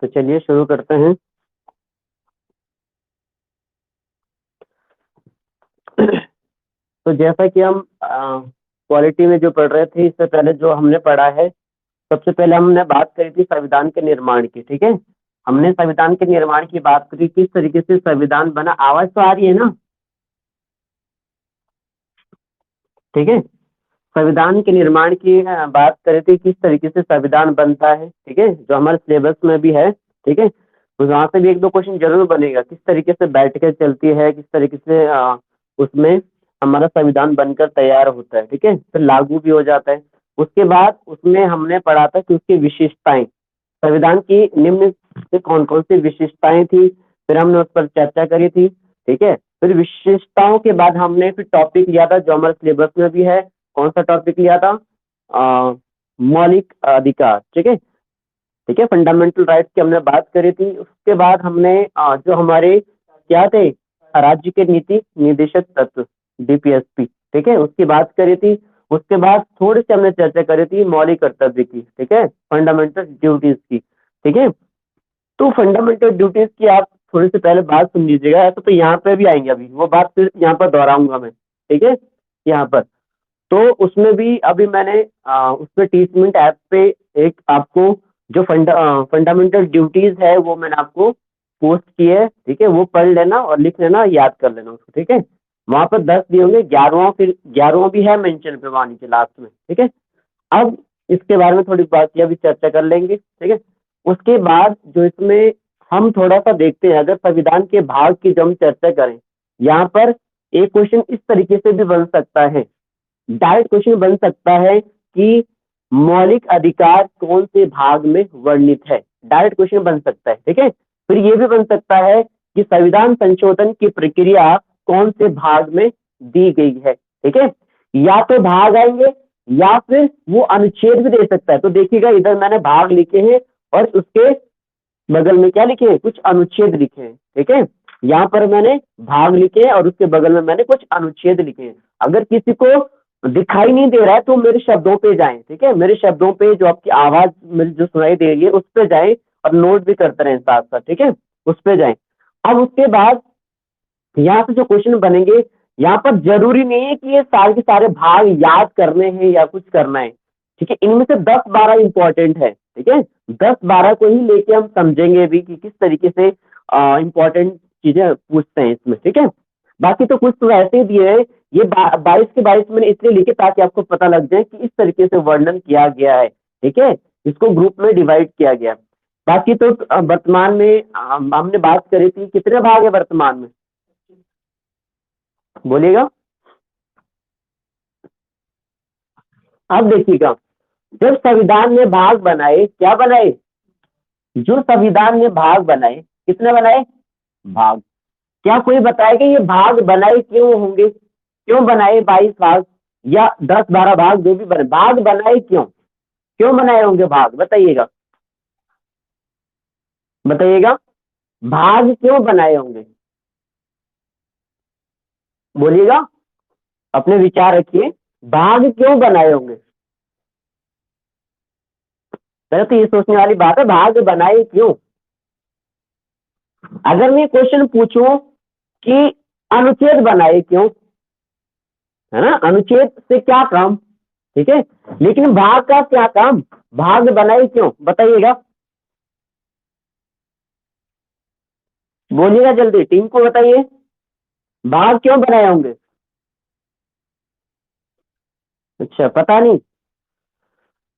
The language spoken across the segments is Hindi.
तो चलिए शुरू करते हैं। तो जैसा कि हम क्वालिटी में जो पढ़ रहे थे, इससे पहले जो हमने पढ़ा है, सबसे पहले हमने बात करी थी संविधान के निर्माण की। ठीक है, हमने संविधान के निर्माण की बात करी, किस तरीके से संविधान बना। आवाज तो आ रही है ना? ठीक है, संविधान के निर्माण की बात करी थी, किस तरीके से संविधान बनता है। ठीक है, जो हमारे सिलेबस में भी है। ठीक है, तो वहां से भी एक दो क्वेश्चन जरूर बनेगा, किस तरीके से बैठ के चलती है, किस तरीके से उसमें हमारा संविधान बनकर तैयार होता है। ठीक है, फिर लागू भी हो जाता है। उसके बाद उसमें हमने पढ़ा था कि उसकी विशेषताएं, संविधान की निम्न से कौन कौन सी विशेषताएं थी, फिर हमने उस पर चर्चा करी थी। ठीक है, फिर विशेषताओं के बाद हमने फिर टॉपिक लिया था जो हमारे सिलेबस में भी है। कौन सा टॉपिक लिया था? मौलिक अधिकार। ठीक है, ठीक है, फंडामेंटल राइट्स की हमने बात करी थी। उसके बाद हमने जो हमारे क्या थे, राज्य के नीति निर्देशक तत्व, डीपीएसपी, ठीक है, उसकी बात करी थी। उसके बाद थोड़ी सी हमने चर्चा करी थी मौलिक कर्तव्य की। ठीक है, फंडामेंटल ड्यूटीज की। ठीक है, तो फंडामेंटल ड्यूटीज की आप थोड़ी सी पहले बात सुन लीजिएगा, ऐसा तो यहाँ पे भी आएंगे, अभी वो बात फिर यहाँ पर दोहराऊंगा मैं। ठीक है, यहाँ पर तो उसमें भी अभी मैंने उसमें टीचमेंट ऐप पे एक आपको जो फंडामेंटल ड्यूटीज है वो मैंने आपको पोस्ट की है। ठीक है, वो पढ़ लेना और लिख लेना, याद कर लेना उसको। ठीक है, वहां पर 10 दिए होंगे, 11वां फिर 11वां भी है मेंशन पे वाणी के लास्ट में। ठीक है, अब इसके बारे में थोड़ी बात की अभी चर्चा कर लेंगे। ठीक है, उसके बाद जो इसमें हम थोड़ा सा देखते हैं, अगर संविधान के भाग की जब हम चर्चा करें, यहाँ पर एक क्वेश्चन इस तरीके से भी बन सकता है, डायरेक्ट क्वेश्चन बन सकता है कि मौलिक अधिकार कौन से भाग में वर्णित है। डायरेक्ट क्वेश्चन बन सकता है। ठीक है, फिर ये भी बन सकता है कि संविधान संशोधन की प्रक्रिया कौन से भाग में दी गई है। ठीक है, या तो भाग आएंगे या फिर वो अनुच्छेद भी दे सकता है। तो देखिएगा, इधर मैंने भाग लिखे हैं और उसके बगल में क्या लिखे हैं, कुछ अनुच्छेद लिखे हैं। ठीक है, यहाँ पर मैंने भाग लिखे हैं और उसके बगल में मैंने कुछ अनुच्छेद लिखे हैं। अगर किसी को दिखाई नहीं दे रहा है तो मेरे शब्दों पे जाएं। ठीक है, मेरे शब्दों पे जो आपकी आवाज मेरी जो सुनाई दे रही है उस पे जाएं और नोट भी करते रहें साथ साथ। ठीक है, उस पे जाएं। अब उसके बाद यहाँ से जो क्वेश्चन बनेंगे, यहाँ पर जरूरी नहीं है कि ये सारे के सारे भाग याद करने हैं या कुछ करना है। ठीक है, इनमें से 10-12 इंपॉर्टेंट है। ठीक है, 10-12 को ही लेके हम समझेंगे भी कि किस तरीके से इंपॉर्टेंट चीजें पूछते हैं इसमें। ठीक है, बाकी तो कुछ तो ऐसे ही दिए हैं। ये 22 के 22 मैंने इसलिए लिखे ताकि आपको पता लग जाए कि इस तरीके से वर्णन किया गया है। ठीक है, इसको ग्रुप में डिवाइड किया गया। बाकी तो वर्तमान में हमने बात करी थी, कितने भाग है वर्तमान में, बोलिएगा। अब देखिएगा, जब संविधान ने भाग बनाए, क्या बनाए, जो संविधान ने भाग बनाए, कितने बनाए, भाग। क्या कोई बताएगा ये भाग बनाए क्यों होंगे, क्यों बनाए 22 भाग या 10-12 भाग, जो भी बने, भाग बनाए क्यों, क्यों बनाए होंगे भाग, बताइएगा, बताइएगा, भाग क्यों बनाए होंगे, बोलिएगा, अपने विचार रखिए, भाग क्यों बनाए होंगे। पहले तो ये सोचने वाली बात है, भाग बनाए क्यों। अगर मैं क्वेश्चन पूछूं कि अनुच्छेद बनाए क्यों, है ना, अनुच्छेद से क्या काम, ठीक है, लेकिन भाग का क्या काम, भाग बनाए क्यों, बताइएगा, बोलिएगा जल्दी, टीम को बताइए, भाग क्यों बनाए होंगे। अच्छा, पता नहीं,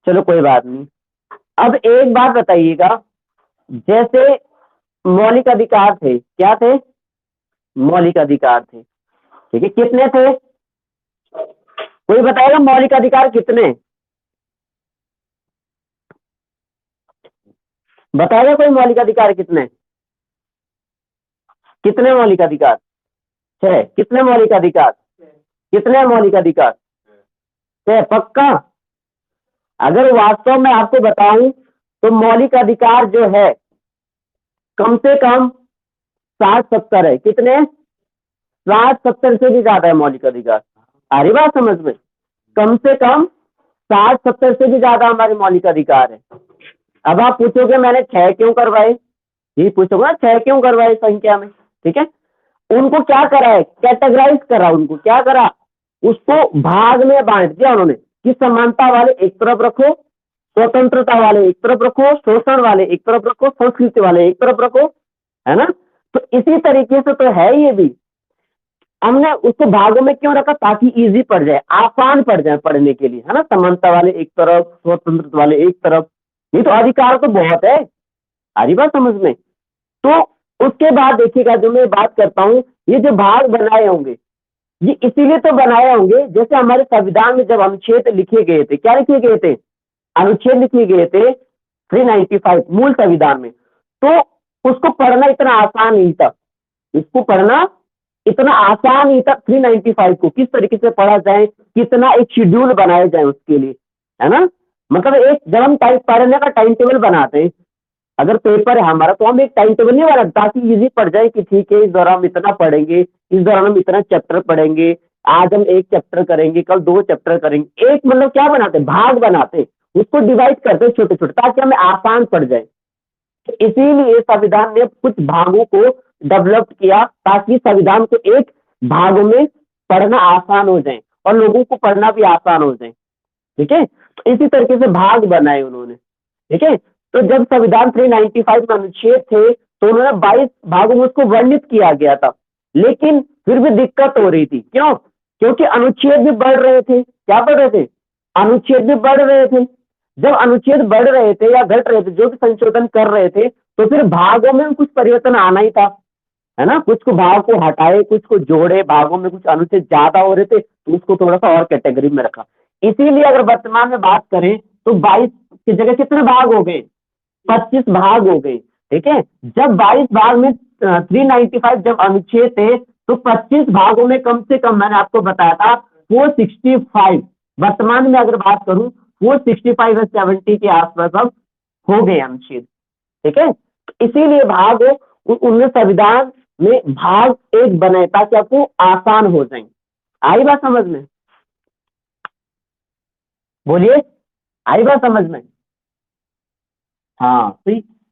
चलो कोई बात नहीं। अब एक बात बताइएगा, जैसे मौलिक अधिकार थे, क्या थे, मौलिक अधिकार थे। ठीक है, कितने थे, कोई बताएगा मौलिक अधिकार कितने, बताएगा कोई मौलिक अधिकार कितने, कितने मौलिक अधिकार, 6, कितने मौलिक अधिकार, कितने मौलिक अधिकार, 6, पक्का। अगर वास्तव में आपको बताऊं तो मौलिक अधिकार जो है कम से कम 60-70 है, कितने, 60-70 से भी ज्यादा है मौलिक अधिकार। आ रही बात समझ में, कम से कम 60-70 से भी ज्यादा हमारे मौलिक अधिकार है। अब आप पूछोगे मैंने 6 क्यों करवाए, यही पूछोगे ना 6 क्यों करवाए संख्या में, ठीक है। उनको क्या करा है, कैटेगराइज करा, उनको क्या करा, उसको भाग में बांट दिया उन्होंने कि समानता वाले एक तरफ रखो, स्वतंत्रता वाले एक तरफ रखो, शोषण वाले एक तरफ रखो, संस्कृति वाले एक तरफ रखो, है ना। तो इसी तरीके से तो है ये भी, हमने उसको भागों में क्यों रखा, ताकि इजी पड़ जाए, आसान पड़ जाए पढ़ने के लिए, है ना। समानता वाले एक तरफ, स्वतंत्रता वाले एक तरफ, नहीं तो अधिकार तो बहुत है, आ रही बात समझ में। तो उसके बाद देखिएगा, जो मैं बात करता हूं, ये जो भाग बनाए होंगे, ये इसीलिए तो बनाए होंगे, जैसे हमारे संविधान में जब अनुच्छेद लिखे गए थे, क्या लिखे गए थे, अनुच्छेद लिखे गए थे 395 मूल संविधान में, तो उसको पढ़ना इतना आसान नहीं था, इसको पढ़ना इतना आसान नहीं था। 395 को किस तरीके से पढ़ा जाए, कितना एक शेड्यूल बनाया जाए उसके लिए, है ना। मतलब एक जब हम पढ़ने का टाइम टेबल बनाते हैं, अगर पेपर है हमारा, तो हम एक टाइम टेबल नहीं बनाते ताकि इजी पड़ जाए कि ठीक है इस दौरान हम इतना पढ़ेंगे, इस दौरान हम इतना चैप्टर पढ़ेंगे, आज हम एक चैप्टर करेंगे, कल 2 चैप्टर करेंगे, एक मतलब क्या बनाते, भाग बनाते, उसको डिवाइड करते छोटे छोटे, ताकि हमें आसान पड़ जाए। तो इसीलिए संविधान ने कुछ भागों को डेवलप किया, ताकि संविधान को एक भागों में पढ़ना आसान हो जाए और लोगों को पढ़ना भी आसान हो जाए, ठीक है। तो इसी तरीके से भाग बनाए उन्होंने, ठीक है। तो जब संविधान 395 में अनुच्छेद थे, तो उन्होंने 22 भागों में उसको वर्णित किया गया था, लेकिन फिर भी दिक्कत हो रही थी, क्यों, क्योंकि अनुच्छेद भी बढ़ रहे थे, क्या बढ़ रहे थे, अनुच्छेद भी बढ़ रहे थे। जब अनुच्छेद बढ़ रहे थे या घट रहे थे, जो भी संशोधन कर रहे थे, तो फिर भागों में कुछ परिवर्तन आना ही था, है ना। कुछ को भाग को हटाए, कुछ को जोड़े, भागों में कुछ अनुच्छेद ज्यादा हो रहे थे, तो उसको थोड़ा सा और कैटेगरी में रखा। इसीलिए अगर वर्तमान में बात करें, तो 22 की जगह कितने भाग हो गए, 25 भाग हो गए, ठीक है। जब 22 भाग में 395 जब अनुच्छेद थे, तो 25 भागों में कम से कम, मैंने आपको बताया था 465, वर्तमान में अगर बात करूं 465 या 70 के आसपास अब हो गए अनुच्छेद, ठीक है। इसीलिए भाग उनने संविधान में भाग एक बनाए, ताकि आपको आसान हो जाए। आई बात समझ में, बोलिए, आई बात समझ में। हाँ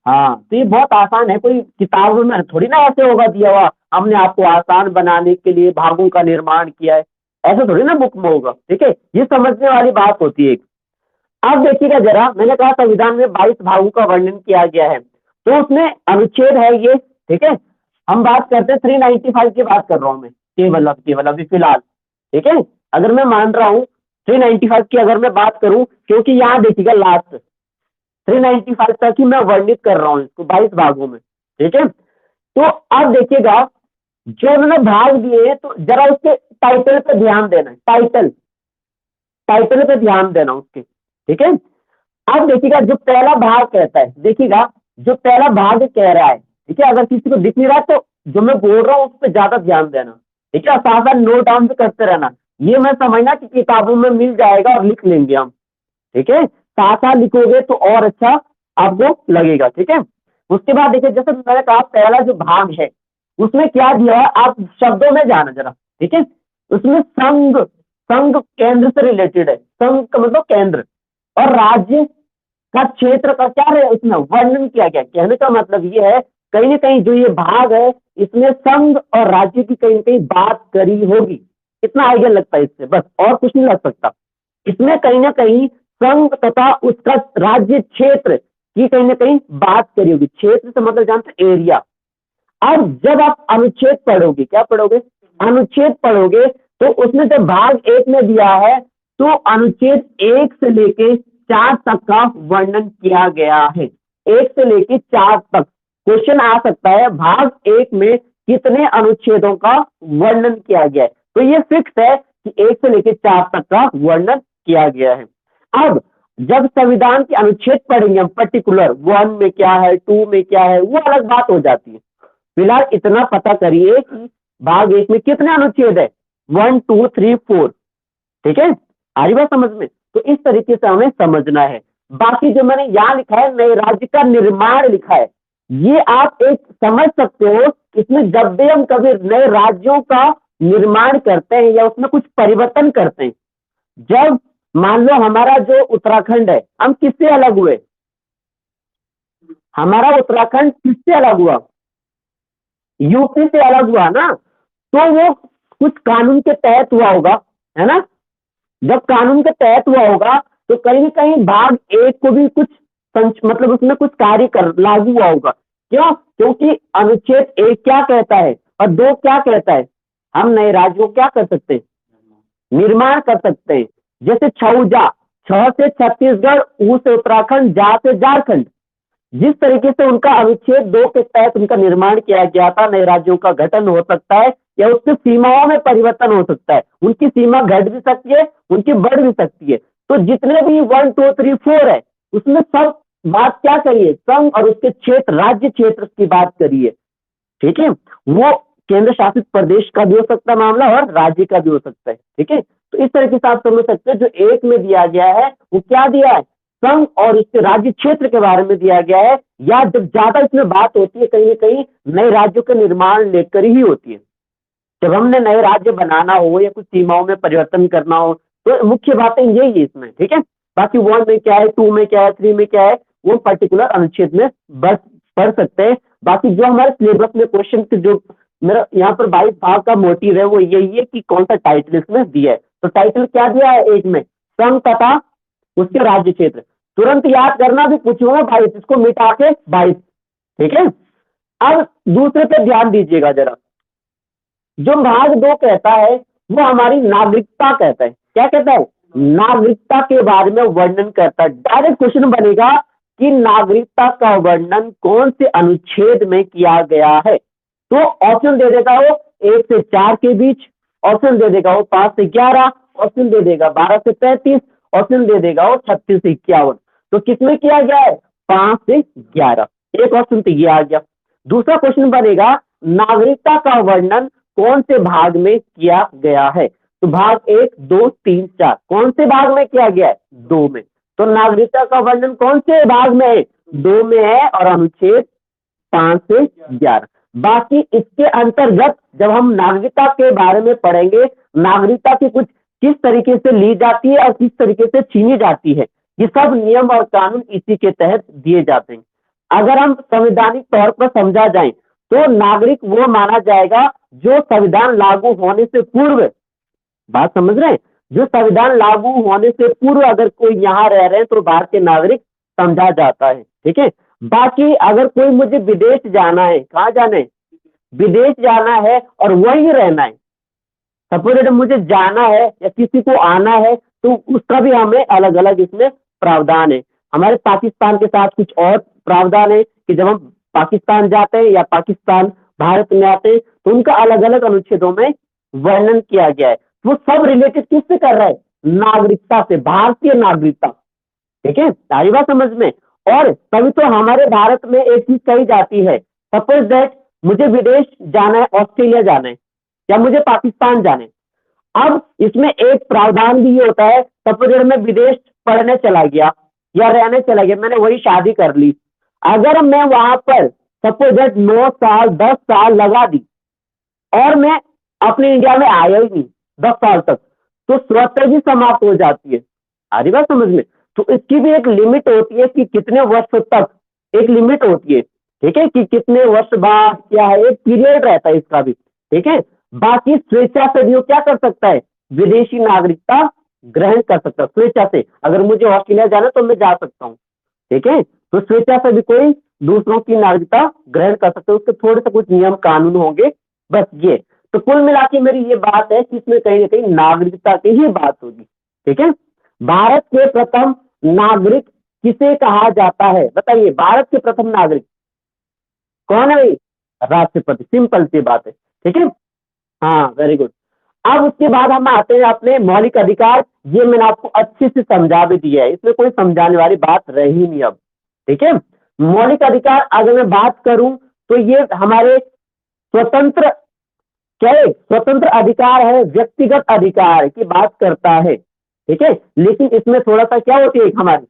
हाँ, तो ये बहुत आसान है, कोई किताबों में थोड़ी ना ऐसे होगा दिया हुआ, हमने आपको आसान बनाने के लिए भागों का निर्माण किया है, ऐसा थोड़ी ना बुक में होगा, ठीक है। ये समझने वाली बात होती है। अब देखिएगा जरा, मैंने कहा संविधान में 22 भागों का वर्णन किया गया है, तो उसमें अनुच्छेद है ये, ठीक है। हम बात करते हैं 395 की बात कर रहा हूं मैं, केवल अभी फिलहाल, ठीक है। अगर मैं मान रहा हूँ 395 की अगर मैं बात करूं, क्योंकि यहाँ देखिएगा लास्ट 395 तक ही मैं वर्णित कर रहा हूँ इसको 22 भागों में, ठीक है। तो अब देखिएगा, जो उन्होंने भाग दिए हैं, तो जरा उसके टाइटल पे ध्यान देना, टाइटल टाइटल पे ध्यान देना उसके, ठीक है। अब देखिएगा जो पहला भाग कहता है, देखिएगा जो पहला भाग कह रहा है, ठीक है, अगर किसी को दिख नहीं रहा तो जो मैं बोल रहा हूँ उस पर ज्यादा ध्यान देना, ठीक है, साथ साथ नोट डाउन भी करते रहना। ये मैं समझना कि किताबों में मिल जाएगा और लिख लेंगे हम, ठीक है, साथ साथ लिखोगे तो और अच्छा आपको लगेगा, ठीक है। उसके बाद देखिए, जैसे मैंने कहा पहला जो भाग है, उसमें क्या दिया है, आप शब्दों में जाना जरा, ठीक है। उसमें संघ, संघ केंद्र से रिलेटेड है, संघ का मतलब केंद्र, और राज्य का क्षेत्र का क्या है, इसमें वर्णन किया गया। कहने का मतलब ये है, कहीं ना कहीं जो ये भाग है, इसमें संघ और राज्य की कहीं ना कहीं बात करी होगी, इतना आइडिया लगता है इससे, बस और कुछ नहीं लग सकता। इसमें कहीं ना कहीं संघ तथा उसका राज्य क्षेत्र की कहीं ना कहीं बात करी होगी। क्षेत्र से मतलब जानते एरिया। अब जब आप अनुच्छेद पढ़ोगे, क्या पढ़ोगे, अनुच्छेद पढ़ोगे, तो उसमें जब भाग एक में दिया है, तो अनुच्छेद 1 से लेके 4 तक का वर्णन किया गया है, 1 से लेके 4 तक। क्वेश्चन आ सकता है भाग 1 में कितने अनुच्छेदों का वर्णन किया गया है, तो ये फिक्स है कि 1 से लेके 4 तक का वर्णन किया गया है। अब जब संविधान के अनुच्छेद पढ़ेंगे हम पर्टिकुलर, 1 में क्या है, 2 में क्या है, वो अलग बात हो जाती है। फिलहाल इतना पता करिए कि भाग 1 में कितने अनुच्छेद है, 1 2 3 4, ठीक है, आ रही बात समझ में। तो इस तरीके से हमें समझना है। बाकी जो मैंने यहाँ लिखा है, नए राज्य का निर्माण लिखा है, ये आप एक समझ सकते हो, इसमें जब भी हम कभी नए राज्यों का निर्माण करते हैं या उसमें कुछ परिवर्तन करते हैं, जब मान लो हमारा जो उत्तराखंड है, हम किससे अलग हुए, हमारा उत्तराखंड किससे अलग हुआ? यूपी से अलग हुआ ना, तो वो कुछ कानून के तहत हुआ होगा, है ना? जब कानून के तहत हुआ होगा तो कहीं न कहीं भाग एक को भी कुछ मतलब उसमें कुछ कार्य कर लागू हुआ होगा। क्यों? क्योंकि अनुच्छेद एक क्या कहता है और दो क्या कहता है? हम नए राज्यों को क्या कर सकते हैं? निर्माण कर सकते हैं। जैसे छऊजा, छ से छत्तीसगढ़, ऊ से उत्तराखंड, जा से झारखंड। जिस तरीके से उनका अनुच्छेद 2 के तहत उनका निर्माण किया गया था, नए राज्यों का गठन हो सकता है या उसकी सीमाओं में परिवर्तन हो सकता है। उनकी सीमा घट भी सकती है, उनकी बढ़ भी सकती है। तो जितने भी 1, 2, 3, 4 है, उसमें सब बात क्या करी है? संघ और उसके क्षेत्र, राज्य क्षेत्र की बात करी है। ठीक है? वो केंद्र शासित प्रदेश का भी हो सकता है मामला और राज्य का भी हो सकता है। ठीक है? तो इस तरीके से आप समझ सकते हैं जो एक में दिया गया है वो क्या दिया है? संघ और उसके राज्य क्षेत्र के बारे में दिया गया है, या जब ज्यादा इसमें बात होती है कहीं ना कहीं नए राज्यों का निर्माण लेकर ही होती है। जब हमने नए राज्य बनाना हो या कुछ सीमाओं में परिवर्तन करना हो तो मुख्य बातें यही है इसमें। ठीक है? बाकी 1 में क्या है, 2 में क्या है, 3 में क्या है, वो पर्टिकुलर अनुच्छेद में बस पढ़ सकते हैं। बाकी जो हमारे सिलेबस में क्वेश्चन जो मेरा यहाँ पर 22 भाग का मोटिव है वो यही है कि कौन सा टाइटल इसमें दिया है। तो टाइटल क्या दिया है? एक में संघ तथा उसके राज्य क्षेत्र। तुरंत याद करना, भी पूछूंगा 22, इसको मिटा के 22। ठीक है? अब दूसरे पे ध्यान दीजिएगा जरा। जो भाग 2 कहता है वो हमारी नागरिकता कहता है। क्या कहता है? नागरिकता के बारे में वर्णन करता है। डायरेक्ट क्वेश्चन बनेगा कि नागरिकता का वर्णन कौन से अनुच्छेद में किया गया है? तो ऑप्शन दे देगा वो 1 से 4 के बीच, ऑप्शन दे देगा वो 5 से 11, ऑप्शन दे देगा 12 से 35, ऑप्शन दे देगा वो 36 से 51। तो किसमें किया गया है? 5 से 11। एक ऑप्शन तो ये आ गया। दूसरा क्वेश्चन बनेगा नागरिकता का वर्णन कौन से भाग में किया गया है? तो भाग 1, 2, 3, 4 कौन से भाग में किया गया है? 2 में। तो नागरिकता का वर्णन कौन से भाग में है? 2 में है और अनुच्छेद 5 से 11। बाकी इसके अंतर्गत जब हम नागरिकता के बारे में पढ़ेंगे, नागरिकता की कुछ किस तरीके से ली जाती है और किस तरीके से छीनी जाती है, ये सब नियम और कानून इसी के तहत दिए जाते हैं। अगर हम संवैधानिक तौर पर समझा जाए तो नागरिक वो माना जाएगा जो संविधान लागू होने से पूर्व, बात समझ रहे हैं, जो संविधान लागू होने से पूर्व अगर कोई यहाँ रह रहे हैं तो भारतीय नागरिक समझा जाता है। ठीक है? बाकी अगर कोई मुझे विदेश जाना है, कहाँ जाना है? विदेश जाना है और वहीं रहना है, सपोज मुझे जाना है या किसी को आना है तो उसका भी हमें अलग अलग इसमें प्रावधान है। हमारे पाकिस्तान के साथ कुछ और प्रावधान है कि जब हम पाकिस्तान जाते हैं या पाकिस्तान भारत में आते हैं तो उनका अलग अलग अनुच्छेदों में वर्णन किया गया है। वो सब रिलेटेड किससे कर रहा है? नागरिकता से, भारतीय नागरिकता। ठीक है? सारी बात समझ में। और तभी तो हमारे भारत में एक चीज कही जाती है, सपोज दैट मुझे विदेश जाना है, ऑस्ट्रेलिया जाना है या मुझे पाकिस्तान जाना है। अब इसमें एक प्रावधान भी ये होता है, सपोज मैं विदेश पढ़ने चला गया या रहने चला गया, मैंने वही शादी कर ली, अगर मैं वहां पर सपोज दैट 9 साल 10 साल लगा दी और मैं अपने इंडिया में आया ही नहीं 10 साल तक, तो स्वतः ही समाप्त हो जाती है। आ रही बात समझ में? तो इसकी भी एक लिमिट होती है कि कितने वर्ष तक, एक लिमिट होती है। ठीक है? कि कितने वर्ष बाद क्या है, एक पीरियड रहता है इसका भी। ठीक है? बाकी स्वेच्छा से भी वो क्या कर सकता है? विदेशी नागरिकता ग्रहण कर सकता है स्वेच्छा से। अगर मुझे ऑस्ट्रेलिया जाना तो मैं जा सकता हूँ। ठीक है? तो स्वेच्छा से भी कोई दूसरों की नागरिकता ग्रहण कर सकते हैं, उसके थोड़े से कुछ नियम कानून होंगे, बस ये। तो कुल मिला के मेरी ये बात है कि इसमें कहीं ना कहीं नागरिकता की ही बात होगी। ठीक है? भारत के प्रथम नागरिक किसे कहा जाता है? बताइए, भारत के प्रथम नागरिक कौन है भाई? राष्ट्रपति। सिंपल सी बात है। ठीक है? हाँ, वेरी गुड। अब उसके बाद हम आते हैं अपने मौलिक अधिकार। ये मैंने आपको अच्छे से समझा भी दिया है, इसमें कोई समझाने वाली बात रही नहीं अब। ठीक है? मौलिक अधिकार अगर मैं बात करूं तो ये हमारे स्वतंत्र, क्या है? स्वतंत्र अधिकार है, व्यक्तिगत अधिकार की बात करता है। ठीक है? लेकिन इसमें थोड़ा सा क्या होती है, हमारी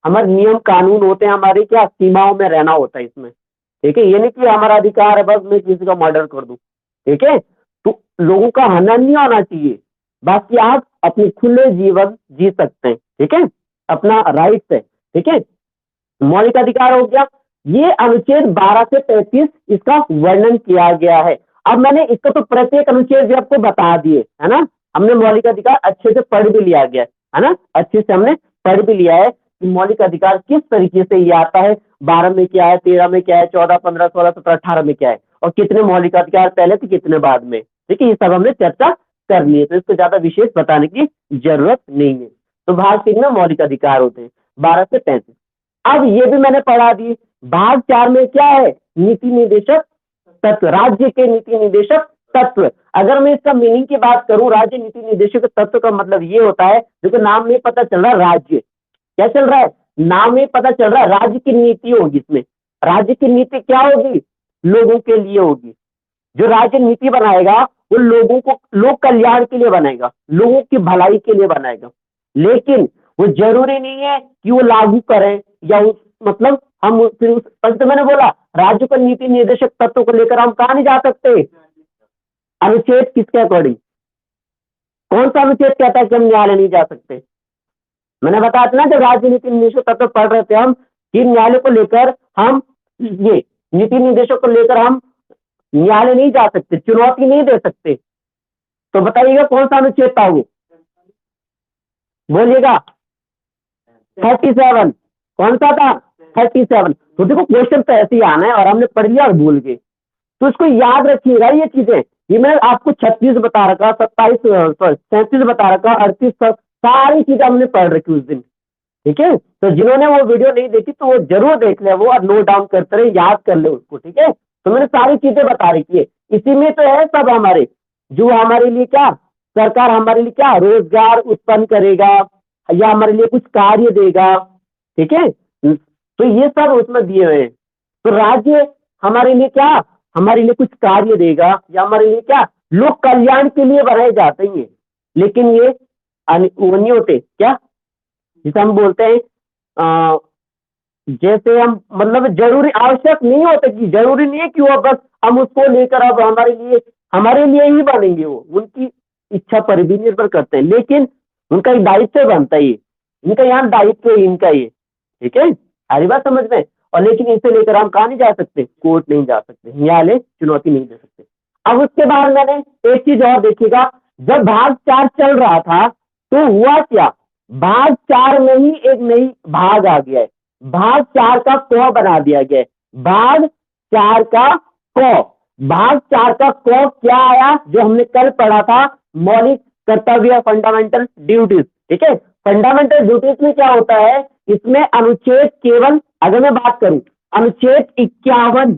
हमारे नियम कानून होते हैं, हमारे क्या सीमाओं में रहना होता है इसमें। ठीक है? ये नहीं कि हमारा अधिकार है बस मैं किसी का मर्डर कर दूं। ठीक है? तो लोगों का हनन नहीं होना चाहिए, बाकी आप अपने खुले जीवन जी सकते हैं। ठीक है? अपना राइट है। ठीक है? मौलिक अधिकार हो गया। ये अनुच्छेद 12 से 35 इसका वर्णन किया गया है। अब मैंने इसको तो प्रत्येक अनुच्छेद भी आपको बता दिए है ना, हमने मौलिक अधिकार अच्छे से पढ़ भी लिया गया है ना, अच्छे से हमने पढ़ भी लिया है कि मौलिक अधिकार किस तरीके से ये आता है, 12 में क्या है, 13 में क्या है, 14, 15, 16, 17, 18 में क्या है, और कितने मौलिक अधिकार पहले थे कितने बाद में। ठीक है, ये सब हमने चर्चा कर ली है, तो इसको ज्यादा विशेष बताने की जरूरत नहीं है। तो भाग 3 में मौलिक अधिकार होते हैं 12 से 35। अब ये भी मैंने पढ़ा दी। भाग 4 में क्या है, नीति निर्देशक तत्व, राज्य के नीति निर्देशक तत्व। अगर मैं इसका मीनिंग की बात करूं, राज्य नीति निर्देशक तत्व का मतलब ये होता है, देखो नाम में पता चल रहा है राज्य, क्या चल रहा है, नाम में पता चल रहा है राज्य की नीति होगी। इसमें राज्य की नीति क्या होगी, लोगों के लिए होगी। जो राज्य नीति बनाएगा वो लोगों को लोक कल्याण के लिए बनाएगा, लोगों की भलाई के लिए बनाएगा, लेकिन वो जरूरी नहीं है कि वो लागू करें या उस मतलब हम फिर उस तो मैंने बोला राज्य का नीति निर्देशक तत्व को लेकर हम कहा नहीं जा सकते, अनुच्छेद किसके अकॉर्डिंग, कौन सा अनुच्छेद कहता है कि हम न्यायालय नहीं जा सकते। मैंने बताया था ना जब राज्य नीति निर्देशक तत्व पढ़ रहे थे हम कि न्यायालय को लेकर हम ये नीति निर्देशक को लेकर हम न्यायालय नहीं जा सकते, चुनौती नहीं दे सकते। तो बताइएगा कौन सा अनुच्छेद था वो, बोलिएगा 37, कौन सा था 37। तो देखो क्वेश्चन तो ऐसे ही आना है और हमने पढ़ लिया और भूल गए, तो इसको याद रखिएगा। ये चीजें ये मैंने आपको 36 बता रखा, 27 37 बता रखा, 38 सारी चीजें हमने पढ़ रखी उस दिन। ठीक है, तो जिन्होंने वो वीडियो नहीं देखी तो वो जरूर देख ले वो और नोट डाउन करते रहे, याद कर ले उसको। ठीक है, तो मैंने सारी चीजें बता रखी है, इसी में तो है सब हमारे, जो हमारे लिए क्या सरकार हमारे लिए क्या रोजगार उत्पन्न करेगा या हमारे लिए कुछ कार्य देगा। ठीक है, तो ये सब उसमें दिए हुए हैं। तो राज्य हमारे लिए क्या, हमारे लिए कुछ कार्य देगा या हमारे लिए क्या लोक कल्याण के लिए बनाए जाते हैं, लेकिन ये वो नहीं होते क्या, जिसे हम बोलते हैं जैसे हम मतलब जरूरी आवश्यक नहीं होता कि जरूरी नहीं है कि वो बस हम उसको लेकर अब हमारे लिए ही बनेंगे, वो उनकी इच्छा पर भी निर्भर करते हैं, लेकिन उनका एक दायित्व बनता है, इनका यहाँ दायित्व है इनका ये। ठीक है, सारी बात समझ में। और लेकिन इसे लेकर हम कहाँ नहीं जा सकते, कोर्ट नहीं जा सकते, न्यायालय चुनौती नहीं दे सकते। अब उसके बाद मैंने एक चीज और देखिएगा, जब भाग 4 चल रहा था तो हुआ क्या, भाग 4 में ही एक नई भाग आ गया है, भाग 4 का क बना दिया गया है, भाग 4 का क, भाग 4 का क क्या आया, जो हमने कल पढ़ा था, मौलिक कर्तव्य फंडामेंटल ड्यूटीज। ठीक है, फंडामेंटल ड्यूटीज में क्या होता है, इसमें अनुच्छेद केवल अगर मैं बात करूं अनुच्छेद 51,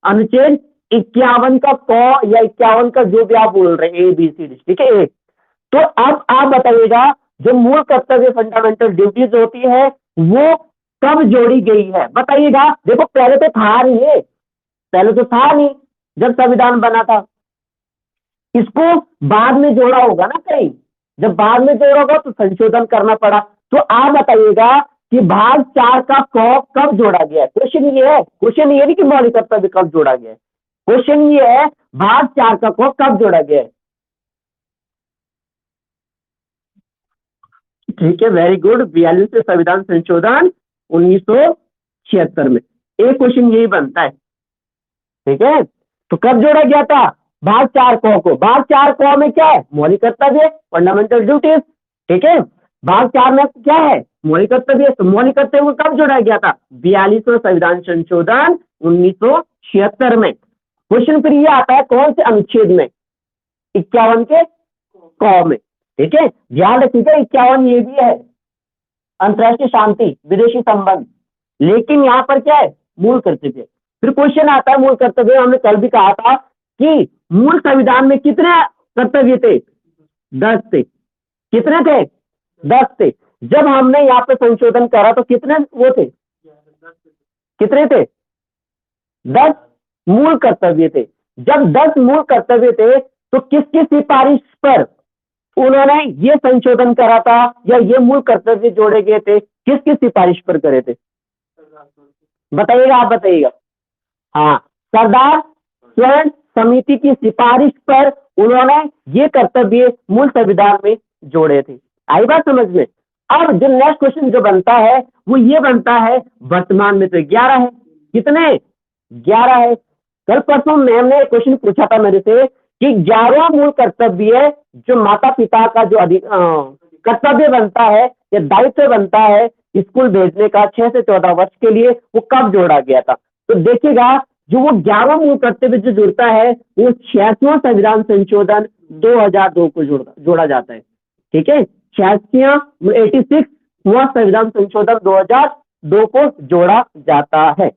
अनुच्छेद 51 का क या 51 का जो भी आप बोल रहे हैं ABCD। ठीक है, तो अब आप बताइएगा जो मूल कर्तव्य फंडामेंटल ड्यूटीज होती है वो कब जोड़ी गई है, बताइएगा। देखो पहले तो था नहीं है, पहले तो था नहीं जब संविधान बना था, इसको बाद में जोड़ा होगा ना कहीं, जब बाद में जोड़ा होगा तो संशोधन करना पड़ा। तो आप बताइएगा कि भाग 4 का क कब जोड़ा गया है, क्वेश्चन ये है, क्वेश्चन ये नहीं कि मौलिक कर्तव्य कब जोड़ा गया है, क्वेश्चन ये है भाग 4 का क कब जोड़ा गया है। ठीक है, वेरी गुड, 42 से संविधान संशोधन 1976 में, एक क्वेश्चन यही बनता है। ठीक है, तो कब जोड़ा गया था, भाग 4 को, भाग 4 क में क्या है, मौलिक कर्तव्य फंडामेंटल ड्यूटीज। ठीक है, भाग 4 में क्या है, मौलिक कर्तव्य, तो मौलिक कर्तव्य को कब जोड़ा गया था, 42वां संविधान संशोधन 1976 में। क्वेश्चन फिर ये आता है कौन से अनुच्छेद में, 51 के क में। ठीक है, ध्यान रखिएगा 51 ये भी है अंतर्राष्ट्रीय शांति विदेशी संबंध, लेकिन यहाँ पर क्या है मूल कर्तव्य। फिर क्वेश्चन आता है मूल कर्तव्य, हमने कल भी कहा था कि मूल संविधान में कितने कर्तव्य थे, 10 थे, कितने थे, 10 थे। जब हमने यहाँ पे संशोधन करा तो कितने वो थे, कितने थे, 10 मूल कर्तव्य थे। जब 10 मूल कर्तव्य थे तो किसकी सिफारिश पर उन्होंने ये संशोधन करा था या ये मूल कर्तव्य जोड़े गए थे, किसकी सिफारिश पर करे थे, बताइएगा, आप बताइएगा। हाँ, सरदार स्वर्ण समिति की सिफारिश पर उन्होंने ये कर्तव्य मूल संविधान में जोड़े थे। आई बात समझ में। अब जो नेक्स्ट क्वेश्चन जो बनता है वो ये बनता है, वर्तमान में तो 11 है, कितने? 11 है। कल परसों मैम ने क्वेश्चन पूछा था मेरे से कि 11वां मूल कर्तव्य जो माता पिता का जो कर्तव्य बनता है या दायित्व बनता है स्कूल भेजने का 6 से 14 वर्ष के लिए, वो कब जोड़ा गया था? तो देखिएगा जो वो 11वां मूल कर्तव्य जो जुड़ता है वो 86वां संविधान संशोधन 2002 को जोड़ा जाता है। ठीक है, 86 हुआ संविधान संशोधन 2002 को जोड़ा जाता है।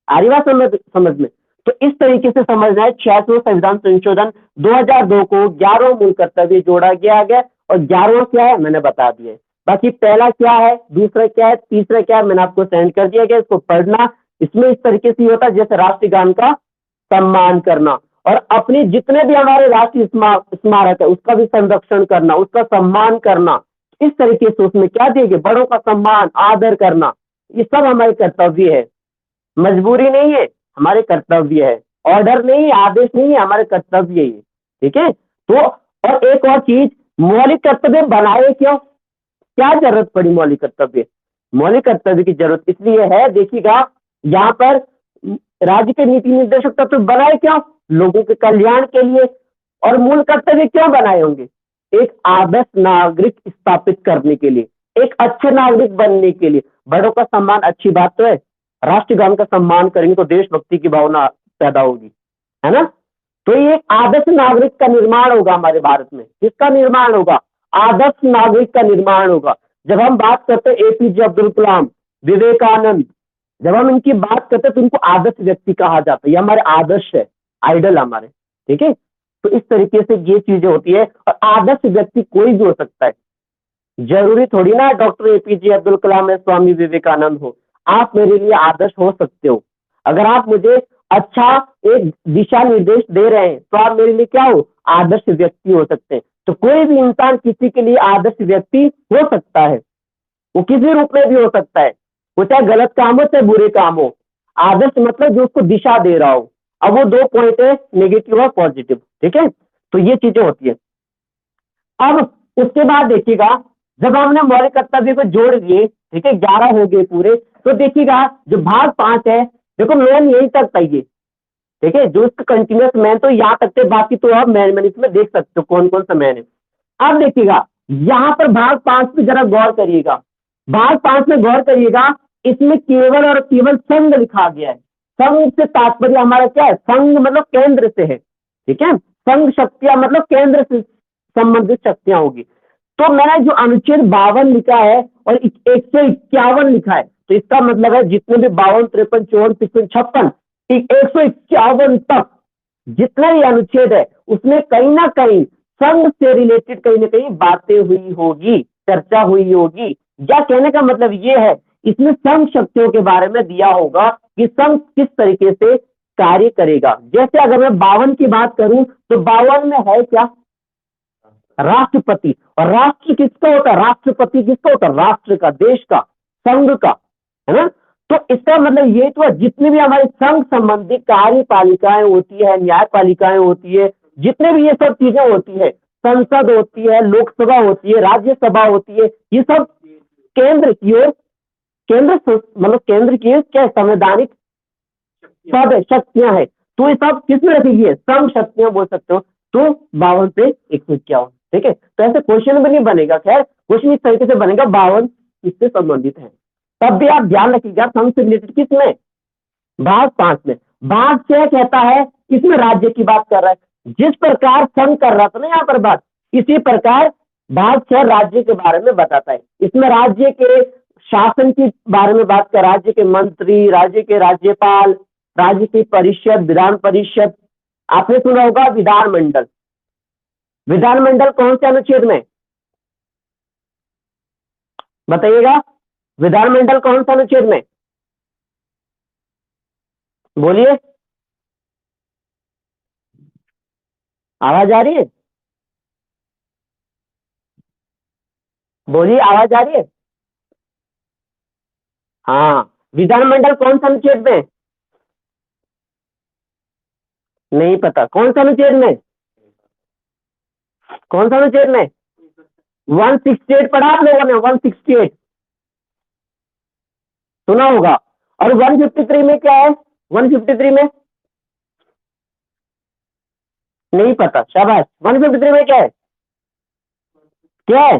आ रही बात समझ में? तो इस तरीके से समझना है 86वां संविधान संशोधन 2002 को 11वां मूल कर्तव्य जोड़ा गया है। और 11वां क्या है मैंने बता दिया। बाकी पहला क्या है, दूसरा क्या है, तीसरा क्या है मैंने आपको सेंड कर दिया गया, इसको पढ़ना। इसमें इस तरीके से होता है जैसे राष्ट्रगान का सम्मान करना और अपने जितने भी हमारे राष्ट्रीय स्मारक है उसका भी संरक्षण करना, उसका सम्मान करना। इस तरीके से उसमें क्या दिए गए, बड़ों का सम्मान आदर करना, ये सब हमारे कर्तव्य है। मजबूरी नहीं है, हमारे कर्तव्य है। ऑर्डर नहीं है, आदेश नहीं है, हमारे कर्तव्य है। ठीक है, तो और एक और चीज, मौलिक कर्तव्य बनाए क्यों, क्या जरूरत पड़ी मौलिक कर्तव्य? मौलिक कर्तव्य की जरूरत इसलिए है, देखिएगा यहाँ पर राज्य के नीति निर्देशक तत्व बनाए क्यों? लोगों के कल्याण के लिए। और मूल कर्तव्य क्यों बनाए होंगे? एक आदर्श नागरिक स्थापित करने के लिए, एक अच्छे नागरिक बनने के लिए। बड़ों का सम्मान अच्छी बात तो है, राष्ट्रगान का सम्मान करेंगे तो देशभक्ति की भावना पैदा होगी, है ना? तो ये आदर्श नागरिक का निर्माण होगा हमारे भारत में। किसका निर्माण होगा? आदर्श नागरिक का निर्माण होगा। जब हम बात करते हैं एपीजे अब्दुल कलाम, विवेकानंद, जब हम इनकी बात करते हैं तो इनको आदर्श व्यक्ति कहा जाता है। ये हमारे आदर्श है, आइडल हमारे। ठीक है, तो इस तरीके से ये चीजें होती है। और आदर्श व्यक्ति कोई भी हो सकता है, जरूरी थोड़ी ना डॉक्टर एपीजे अब्दुल कलाम है, स्वामी विवेकानंद हो। आप मेरे लिए आदर्श हो सकते हो। अगर आप मुझे अच्छा एक दिशा निर्देश दे रहे हैं तो आप मेरे लिए क्या हो, आदर्श व्यक्ति हो सकते हैं। तो कोई भी इंसान किसी के लिए आदर्श व्यक्ति हो सकता है, वो किसी रूप में भी हो सकता है, वो चाहे गलत काम हो चाहे बुरे काम हो। आदर्श मतलब जो उसको दिशा दे रहा हो। अब वो दो पॉइंट है, नेगेटिव और पॉजिटिव। ठीक है, तो ये चीजें होती है। अब उसके बाद देखिएगा जब हमने मौलिक कर्तव्य को जोड़ दिए, ठीक है, 11 हो गए पूरे, तो देखिएगा जो भाग 5 है, देखो मेन यही तक चाहिए। ठीक है, जो इसका कंटिन्यूस मैन तो यहाँ तक थे, बाकी तो आप मैन इसमें देख सकते हो कौन कौन सा मैन है। अब देखिएगा यहाँ पर भाग 5 पे जरा गौर करिएगा। भाग 5 में गौर करिएगा, इसमें केवल और केवल संघ लिखा गया है। संघ से तात्पर्य हमारा क्या है? संघ मतलब केंद्र से है। ठीक है, संघ शक्तियां मतलब केंद्र से संबंधित शक्तियां होगी। तो मैंने जो अनुच्छेद 52 लिखा है और 151 लिखा है, तो इसका मतलब है जितने भी 52, 53, 54, 55, 56, 151 तक जितने भी अनुच्छेद है उसमें कहीं ना कहीं संघ से रिलेटेड कहीं ना कहीं बातें हुई होगी, चर्चा हुई होगी। या कहने का मतलब ये है इसमें संघ शक्तियों के बारे में दिया होगा कि संघ किस तरीके से कार्य करेगा। जैसे अगर मैं 52 की बात करूं तो 52 में है क्या? राष्ट्रपति। और राष्ट्र किसका होता है? राष्ट्रपति किसका होता है? राष्ट्र का, देश का, संघ का, है ना? तो इसका मतलब ये तो जितनी भी हमारी संघ संबंधी कार्यपालिकाएं होती है, न्यायपालिकाएं होती है, जितने भी ये सब चीजें होती है, संसद होती है, लोकसभा होती है, राज्यसभा होती है, ये सब केंद्र की ओर, मतलब केंद्र की ओर क्या संवैधानिक सब शक्तियां है। तो ये सब किसमें रखेगी है? संघ शक्तियां बोल सकते हो। तो 52 से 151। ठीक है, तो ऐसे क्वेश्चन भी नहीं बनेगा। खैर क्वेश्चन इस तरीके से बनेगा 52 इससे संबंधित है। तब भी आप ध्यान रखिएगा संघ से रिलेटेड किसमें? भाग 5 में। भाग 6 कहता है किसमें? राज्य की बात कर रहा है। जिस प्रकार संघ कर रहा था ना यहाँ पर बात, इसी प्रकार भाग 6 राज्य के बारे में बताता है। इसमें राज्य के शासन के बारे में बात कर, राज्य के मंत्री, राज्य के राज्यपाल, राज्य की परिषद, विधान परिषद। आपने सुना होगा विधानमंडल। विधानमंडल कौन से अनुच्छेद में? बताइएगा, विधानमंडल कौन सा अनुच्छेद में? बोलिए, आवाज आ रही है? बोलिए, आवाज आ रही है? हाँ, विधानमंडल कौन सा अनुच्छेद में? नहीं पता कौन सा अनुच्छेद में? कौन सा अनुच्छेद में? 168 पढ़ा आप लोगों ने? 168 सुना होगा। और 153 में क्या है? 153 में नहीं पता, शाबाश। 153 में क्या है? क्या है?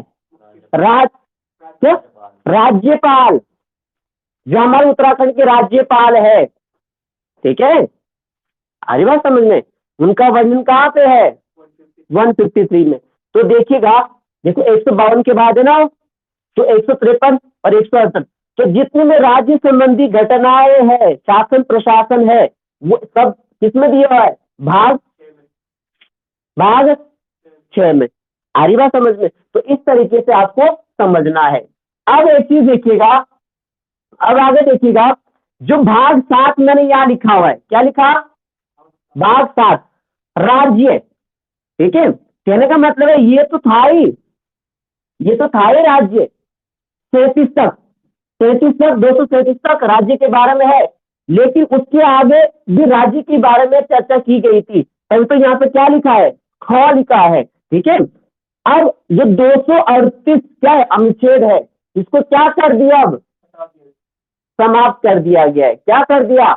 राज क्या? राज्यपाल, जो हमारे उत्तराखंड के राज्यपाल है, ठीक है, आ रही बात समझ में? उनका वर्णन कहाँ पे है? 153 में। तो देखिएगा, देखो 152 के बाद है ना, तो 153 और 168, तो जितने में राज्य संबंधी घटनाएं हैं, शासन प्रशासन है, वो सब किसमें दिया हुआ है? भाग भाग 6 में। आ रही बात समझ में? तो इस तरीके से आपको समझना है। अब एक चीज देखिएगा, अब आगे देखिएगा, जो भाग 7 मैंने यहां लिखा हुआ है, क्या लिखा? भाग 7 राज्य, ठीक है। कहने का मतलब है ये तो था ही, ये तो था ही राज्य। 37 तक, 37 तक, 237 तक राज्य के बारे में है, लेकिन उसके आगे भी राज्य के बारे में चर्चा की गई थी। तभी तो यहाँ पे क्या लिखा है? ख लिखा है, ठीक है। अब ये 238 क्या है? अनुच्छेद है, इसको क्या कर दिया? अब समाप्त कर दिया गया है। क्या कर दिया?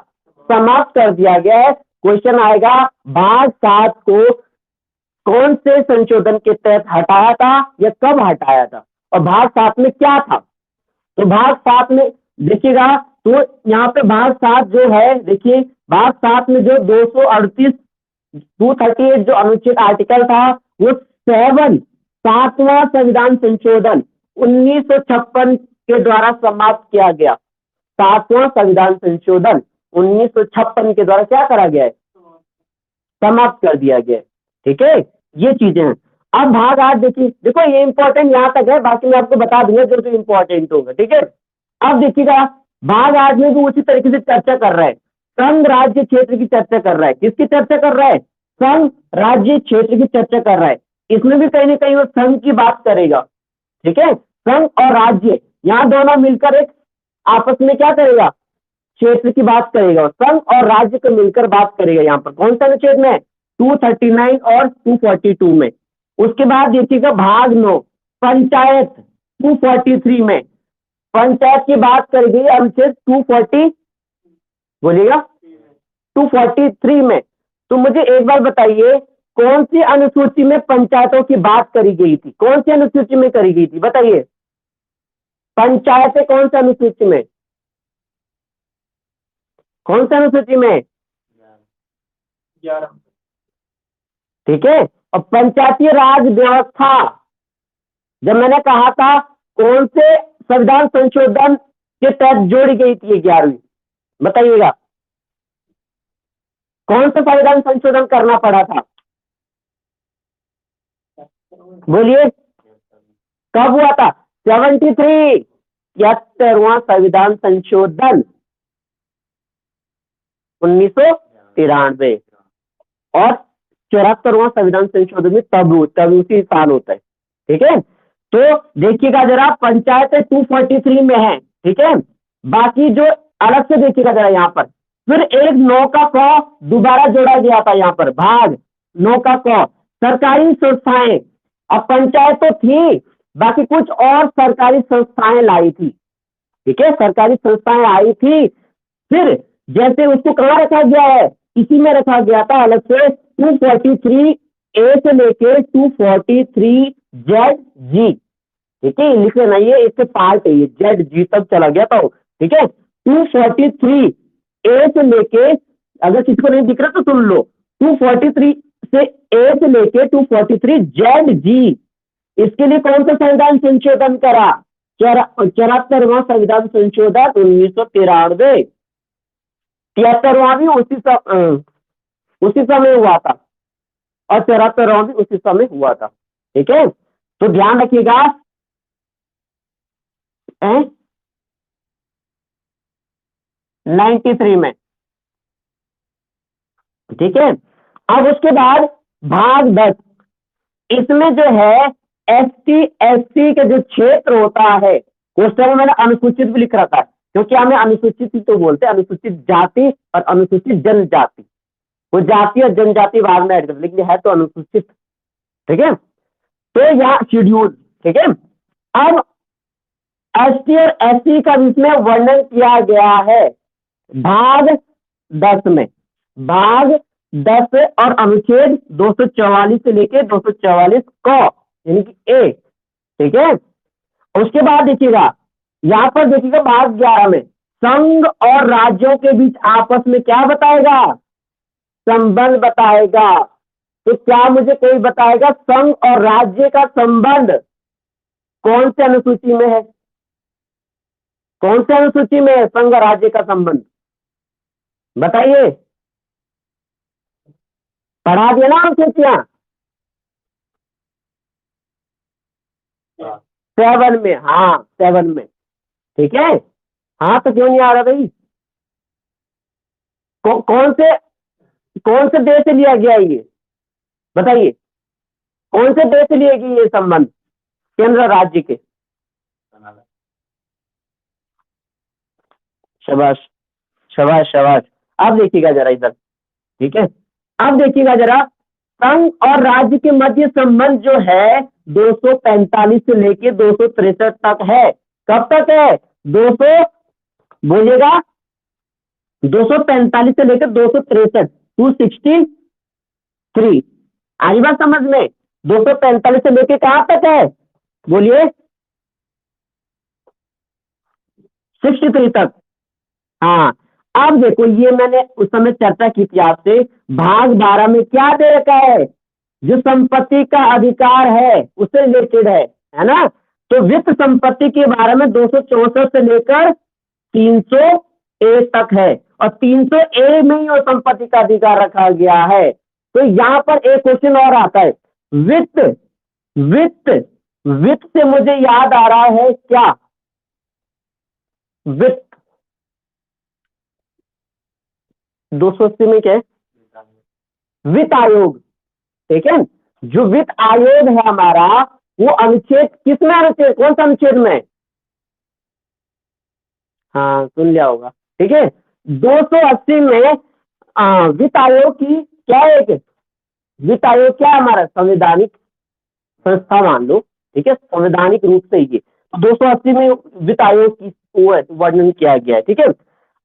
समाप्त कर दिया गया है। क्वेश्चन आएगा, भाग 7 को कौन से संशोधन के तहत हटाया था या कब हटाया था, और भाग 7 में क्या था? तो भाग 7 में देखिएगा, तो यहाँ पे भाग 7 जो है, देखिए भाग 7 में जो 238 238 जो अनुच्छेद आर्टिकल था, वो 7वां संविधान संशोधन 1956 के द्वारा समाप्त किया गया। 7वां संविधान संशोधन 1956 के द्वारा क्या करा गया है? समाप्त कर दिया गया है, ठीक है। ये चीजें हैं। अब भाग 8 देखिए, देखो ये इंपॉर्टेंट यहाँ तक है, बाकी मैं आपको बता दूंगा जो इंपॉर्टेंट होगा, ठीक है। अब देखिएगा, भाग 8 में भी उसी तरीके से चर्चा कर रहा है, संघ राज्य क्षेत्र की चर्चा कर रहा है। किसकी चर्चा कर रहा है? संघ राज्य क्षेत्र की चर्चा कर रहा है। इसमें भी कहीं ना कहीं वो संघ की बात करेगा, ठीक है। संघ और राज्य, यहाँ दोनों मिलकर एक आपस में क्या करेगा? क्षेत्र की बात करेगा। संघ और राज्य को मिलकर बात करेगा। यहाँ पर कौन सा अनुच्छेद में? 239 और 242 में। उसके बाद देखिएगा भाग 9 पंचायत 243 में, पंचायत की बात करी गई अनुच्छेद 240, बोलिएगा 243 में। तो मुझे एक बार बताइए, कौन सी अनुसूची में पंचायतों की बात करी गई थी? कौन सी अनुसूची में करी गई थी बताइए? पंचायतें कौन सी अनुसूची में? कौन सी अनुसूची में? 11, ठीक है। और पंचायती राज व्यवस्था, जब मैंने कहा था कौन से संविधान संशोधन के तहत जोड़ी गई थी 11वीं, बताइएगा कौन सा संविधान संशोधन करना पड़ा था? बोलिए, कब हुआ था? 73, 73वां संविधान संशोधन 1993, और 74वां संविधान संशोधन भी तब उसी साल होता है, ठीक है। तो देखिएगा जरा, पंचायत 243 में है, ठीक है। बाकी जो अलग से देखिएगा जरा यहाँ पर, फिर एक 9 का क दोबारा जोड़ा गया था यहाँ पर, भाग 9 का क, सरकारी संस्थाएं। अब पंचायत तो थी, बाकी कुछ और सरकारी संस्थाएं लाई थी, ठीक है, सरकारी संस्थाएं आई थी। फिर जैसे उसको कहाँ रखा गया है? इसी में रखा गया था अलग से, 243 ए से लेके 243 जेड जी, ठीक है, लिख लेना, ये इसके पार्ट है, ये जेड जी तक चला गया था, ठीक है। 243 ए से लेके, अगर किसी को नहीं दिख रहा तो सुन लो, 243 से ए से लेके 243 जेड जी, इसके लिए कौन सा संविधान संशोधन करा? 74वां संविधान संशोधन 1993। 73वां भी उसी समय हुआ था, और 74वां भी उसी समय हुआ था, ठीक है। तो ध्यान रखिएगा, 93 में, ठीक है। अब उसके बाद भाग 10, इसमें जो है एसटी एससी के जो क्षेत्र होता है, क्वेश्चन में मैंने अनुसूचित भी लिख रखा है, क्योंकि हमें अनुसूचित ही तो बोलते हैं, अनुसूचित जाति और अनुसूचित जनजाति। वो जाति और जनजाति बाद में ऐड कर, लेकिन है तो अनुसूचित, ठीक है। तो यहाँ शेड्यूल, ठीक है। अब एसटी और एससी का इसमें वर्णन किया गया है, भाग 10 में, भाग 10 और अनुच्छेद 244 से लेके 244 क यानी कि ए, ठीक है। उसके बाद देखिएगा, यहाँ पर देखिएगा भाग 11 में संघ और राज्यों के बीच आपस में क्या बताएगा, संबंध बताएगा। तो क्या मुझे कोई बताएगा संघ और राज्य का संबंध कौन से अनुसूची में है, कौन से अनुसूची में है संघ और राज्य का संबंध, बताइए। पढ़ा दिया ना अनुसूचियां, 7 में, हाँ 7 में, ठीक है। हाँ तो क्यों नहीं आ रहा भाई, कौन से देश से लिया गया है ये, बताइए। कौन से देश से लिए गए ये संबंध, केंद्र और राज्य के। शाबाश शाबाश शाबाश। अब देखिएगा जरा इधर, ठीक है। अब देखिएगा जरा, संघ और राज्य के मध्य संबंध जो है 245 से लेके 263 तक है। कब तक है, 200, बोलिएगा, 245 से लेकर 263, 263। आई बात समझ में, 245 से लेके कहां तक है, बोलिए, 63 तक। हाँ, अब देखो ये मैंने उस समय चर्चा की थी आपसे, भाग 12 में क्या दे रखा है, जो संपत्ति का अधिकार है उससे रिलेटेड है ना। तो वित्त संपत्ति के बारे में 264 से लेकर 300 ए तक है, और 300 ए में ही वो संपत्ति का अधिकार रखा गया है। तो यहाँ पर एक क्वेश्चन और आता है, वित्त वित्त वित्त से मुझे याद आ रहा है क्या, वित्त 280 में क्या है, वित्त आयोग, ठीक है। जो वित्त आयोग है हमारा, वो अनुच्छेद किसमें, अनुच्छेद कौन सा अनुच्छेद में, हाँ सुन लिया होगा, ठीक है। 280 में वित्त आयोग की क्या है, एक वित्त आयोग क्या है हमारा, संवैधानिक संस्था मान लो, ठीक है, संवैधानिक रूप से ये 280 में वित्त आयोग की वो है, वर्णन किया गया है, ठीक है।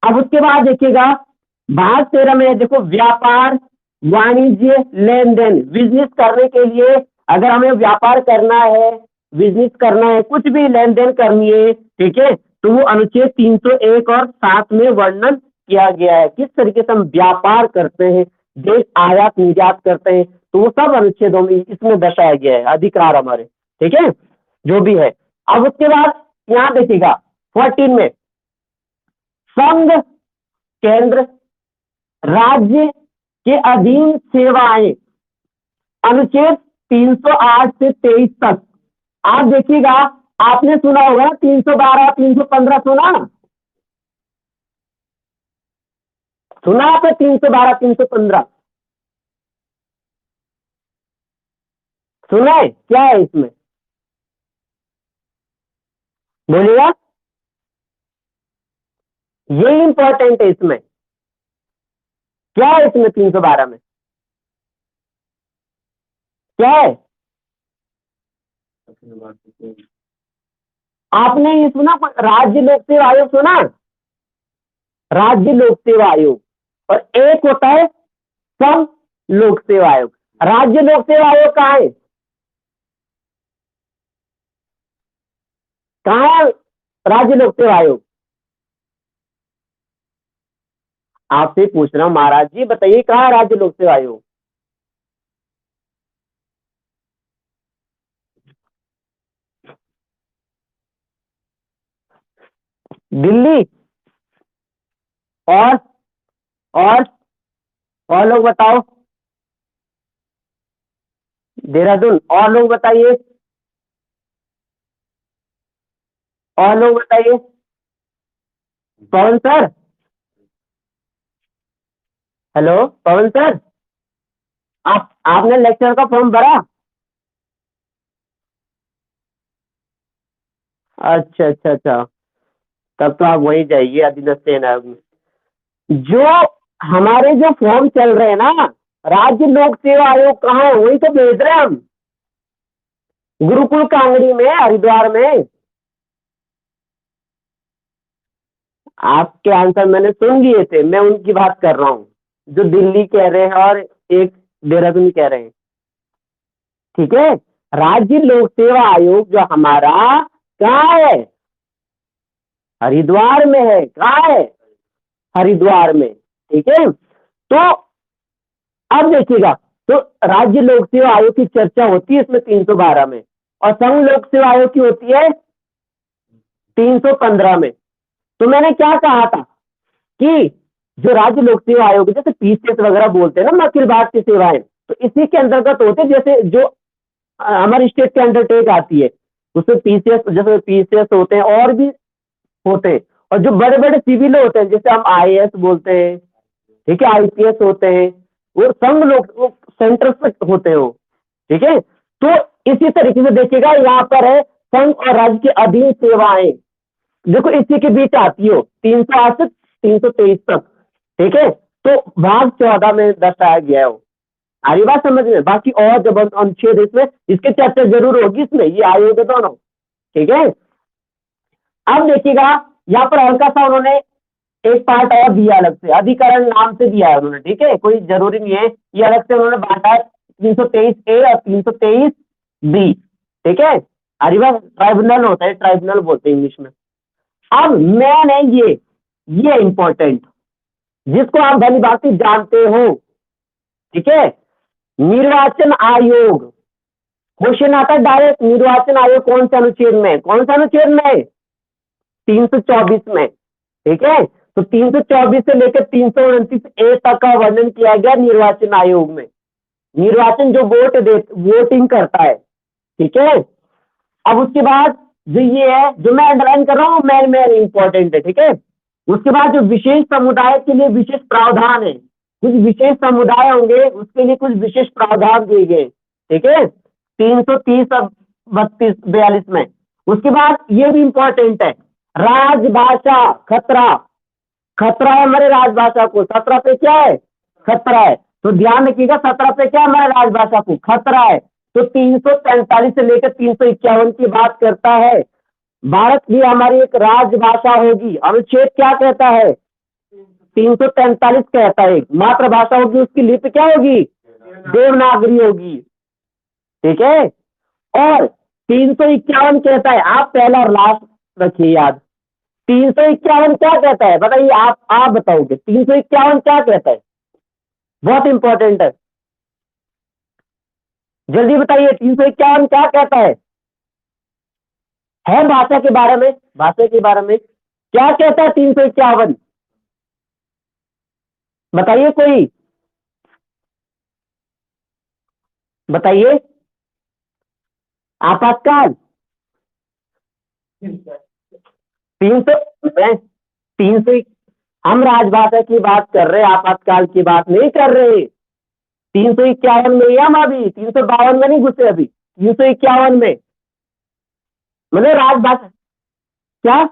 अब उसके बाद देखिएगा, भाग 13 में देखो, व्यापार वाणिज्य लेन देन, बिजनेस करने के लिए, अगर हमें व्यापार करना है, बिजनेस करना है, कुछ भी लेन देन करनी है, ठीक है, तो वो अनुच्छेद 301 और 7 में वर्णन किया गया है, किस तरीके से हम व्यापार करते हैं, देश आयात निर्यात करते हैं, तो वो सब अनुच्छेदों में इसमें दर्शाया गया है अधिकार हमारे, ठीक है, जो भी है। अब उसके बाद यहाँ देखिएगा 14 में संघ, केंद्र, राज्य के अधीन सेवाएं, अनुच्छेद 308 से 23 तक। आप देखिएगा, आपने सुना होगा 312 315, सुना सुना आपने 312 315, सुना है, क्या है इसमें, बोलिएगा, ये इंपॉर्टेंट है इसमें, क्या है इसमें 312 में, क्या है, आपने ये सुना राज्य लोक सेवा आयोग, सुना, राज्य लोक सेवा आयोग, और एक होता है संघ लोक सेवा आयोग। राज्य लोक सेवा आयोग कहाँ है, कहाँ है राज्य लोक सेवा आयोग, आपसे पूछ रहा हूं महाराज जी, बताइए कहाँ है राज्य लोक सेवा आयोग, दिल्ली, और और और लोग बताओ, देहरादून, और लोग बताइए, और लोग बताइए, पवन सर, हेलो पवन सर, आप आपने लेक्चर का फॉर्म भरा, अच्छा अच्छा अच्छा, तब तो आप वहीं जाइए अधीनस्थ सेना आयोग में। जो हमारे जो फॉर्म चल रहे हैं ना, राज्य लोक सेवा आयोग कहाँ है, वही तो भेज रहे हैं हम, गुरुकुल कांगड़ी में, हरिद्वार में। आपके आंसर मैंने सुन लिए थे, मैं उनकी बात कर रहा हूँ जो दिल्ली कह रहे हैं और एक देहरादून कह रहे हैं। ठीक है, राज्य लोक सेवा आयोग जो हमारा कहाँ है? हरिद्वार में है। कहाँ है? हरिद्वार में। ठीक है, तो अब देखिएगा, तो राज्य लोक सेवा आयोग की चर्चा होती है इसमें 312 में, और संघ लोक सेवा आयोग की होती है 315 में। तो मैंने क्या कहा था कि जो राज्य लोक सेवा आयोग है, जैसे पीसीएस वगैरह बोलते हैं ना, अखिल भारतीय सेवाएं, तो इसी के अंतर्गत होते हैं। जैसे जो हमारी स्टेट के अंडरटेक आती है उसमें पीसीएस, जैसे पीसीएस होते हैं और भी होते हैं, और जो बड़े बड़े सिविल होते हैं जैसे हम आईएएस बोलते हैं, ठीक है, आईपीएस होते हैं, वो संघ लोग, वो सेंटर पे होते हैं वो। ठीक है, तो इसी तरीके से देखिएगा, यहाँ पर है संघ और राज्य के अधीन सेवाएं, देखो इसी के बीच आती हो 308 से 323 तक। ठीक है, तो भाग 14 में दर्शाया गया है वो। आ रही बात समझ में? बाकी और जब अनुच्छेद इसमें इसके चर्चा जरूर होगी, इसमें ये आयोग है दोनों। ठीक है, अब देखिएगा यहाँ पर हल्का सा उन्होंने एक पार्ट और दिया अलग से, अधिकरण नाम से दिया है उन्होंने। ठीक है, कोई जरूरी नहीं है, ये अलग से उन्होंने बांटा है 323A और 323B। ठीक है, अरिवा ट्राइब्यूनल होता है, ट्राइब्यूनल बोलते हैं इंग्लिश में। अब मैंने ये इंपॉर्टेंट, जिसको आप भली भांति जानते हो। ठीक है, निर्वाचन आयोग, क्वेश्चन आता है डायरेक्ट, निर्वाचन आयोग कौन से अनुच्छेद में, कौन सा अनुच्छेद में? 324 में। ठीक है, तो 324 से लेकर 329A तक का वर्णन किया गया निर्वाचन आयोग में। निर्वाचन जो वोटिंग करता है। ठीक है, अब उसके बाद जो ये है, जो मैं अंडरलाइन कर रहा हूँ, मेन इंपॉर्टेंट है। ठीक है, उसके बाद जो विशेष समुदाय के लिए विशेष प्रावधान है, कुछ विशेष समुदाय होंगे उसके लिए कुछ विशेष प्रावधान दिए गए। ठीक है, 330 और 32-42 में। उसके बाद ये भी इंपॉर्टेंट है, राजभाषा खतरा, खतरा है हमारे राजभाषा को। 17 पे क्या है? खतरा है। तो ध्यान रखिएगा, 17 पे क्या है? हमारे राजभाषा को खतरा है। तो 343 से लेकर 351 की बात करता है, भारत की हमारी एक राजभाषा होगी। अनुच्छेद क्या कहता है? 343 कहता है मातृभाषा होगी, उसकी लिपि क्या होगी? देवनागरी होगी। ठीक है, और 351 कहता है, आप पहला और लास्ट रखिए याद, 351 क्या कहता है? बताइए, आप बताओगे 351 क्या कहता है? बहुत इंपॉर्टेंट है, जल्दी बताइए 351 क्या कहता है भाषा के बारे में, भाषा के बारे में क्या कहता है 351? बताइए, कोई बताइए। आपातकाल 300 हम राजभाषा की बात कर रहे हैं, आपातकाल की बात नहीं कर रहे। 351 में ही हम अभी 352 में नहीं घुसे, अभी 351 में, मतलब राजभाषा क्या?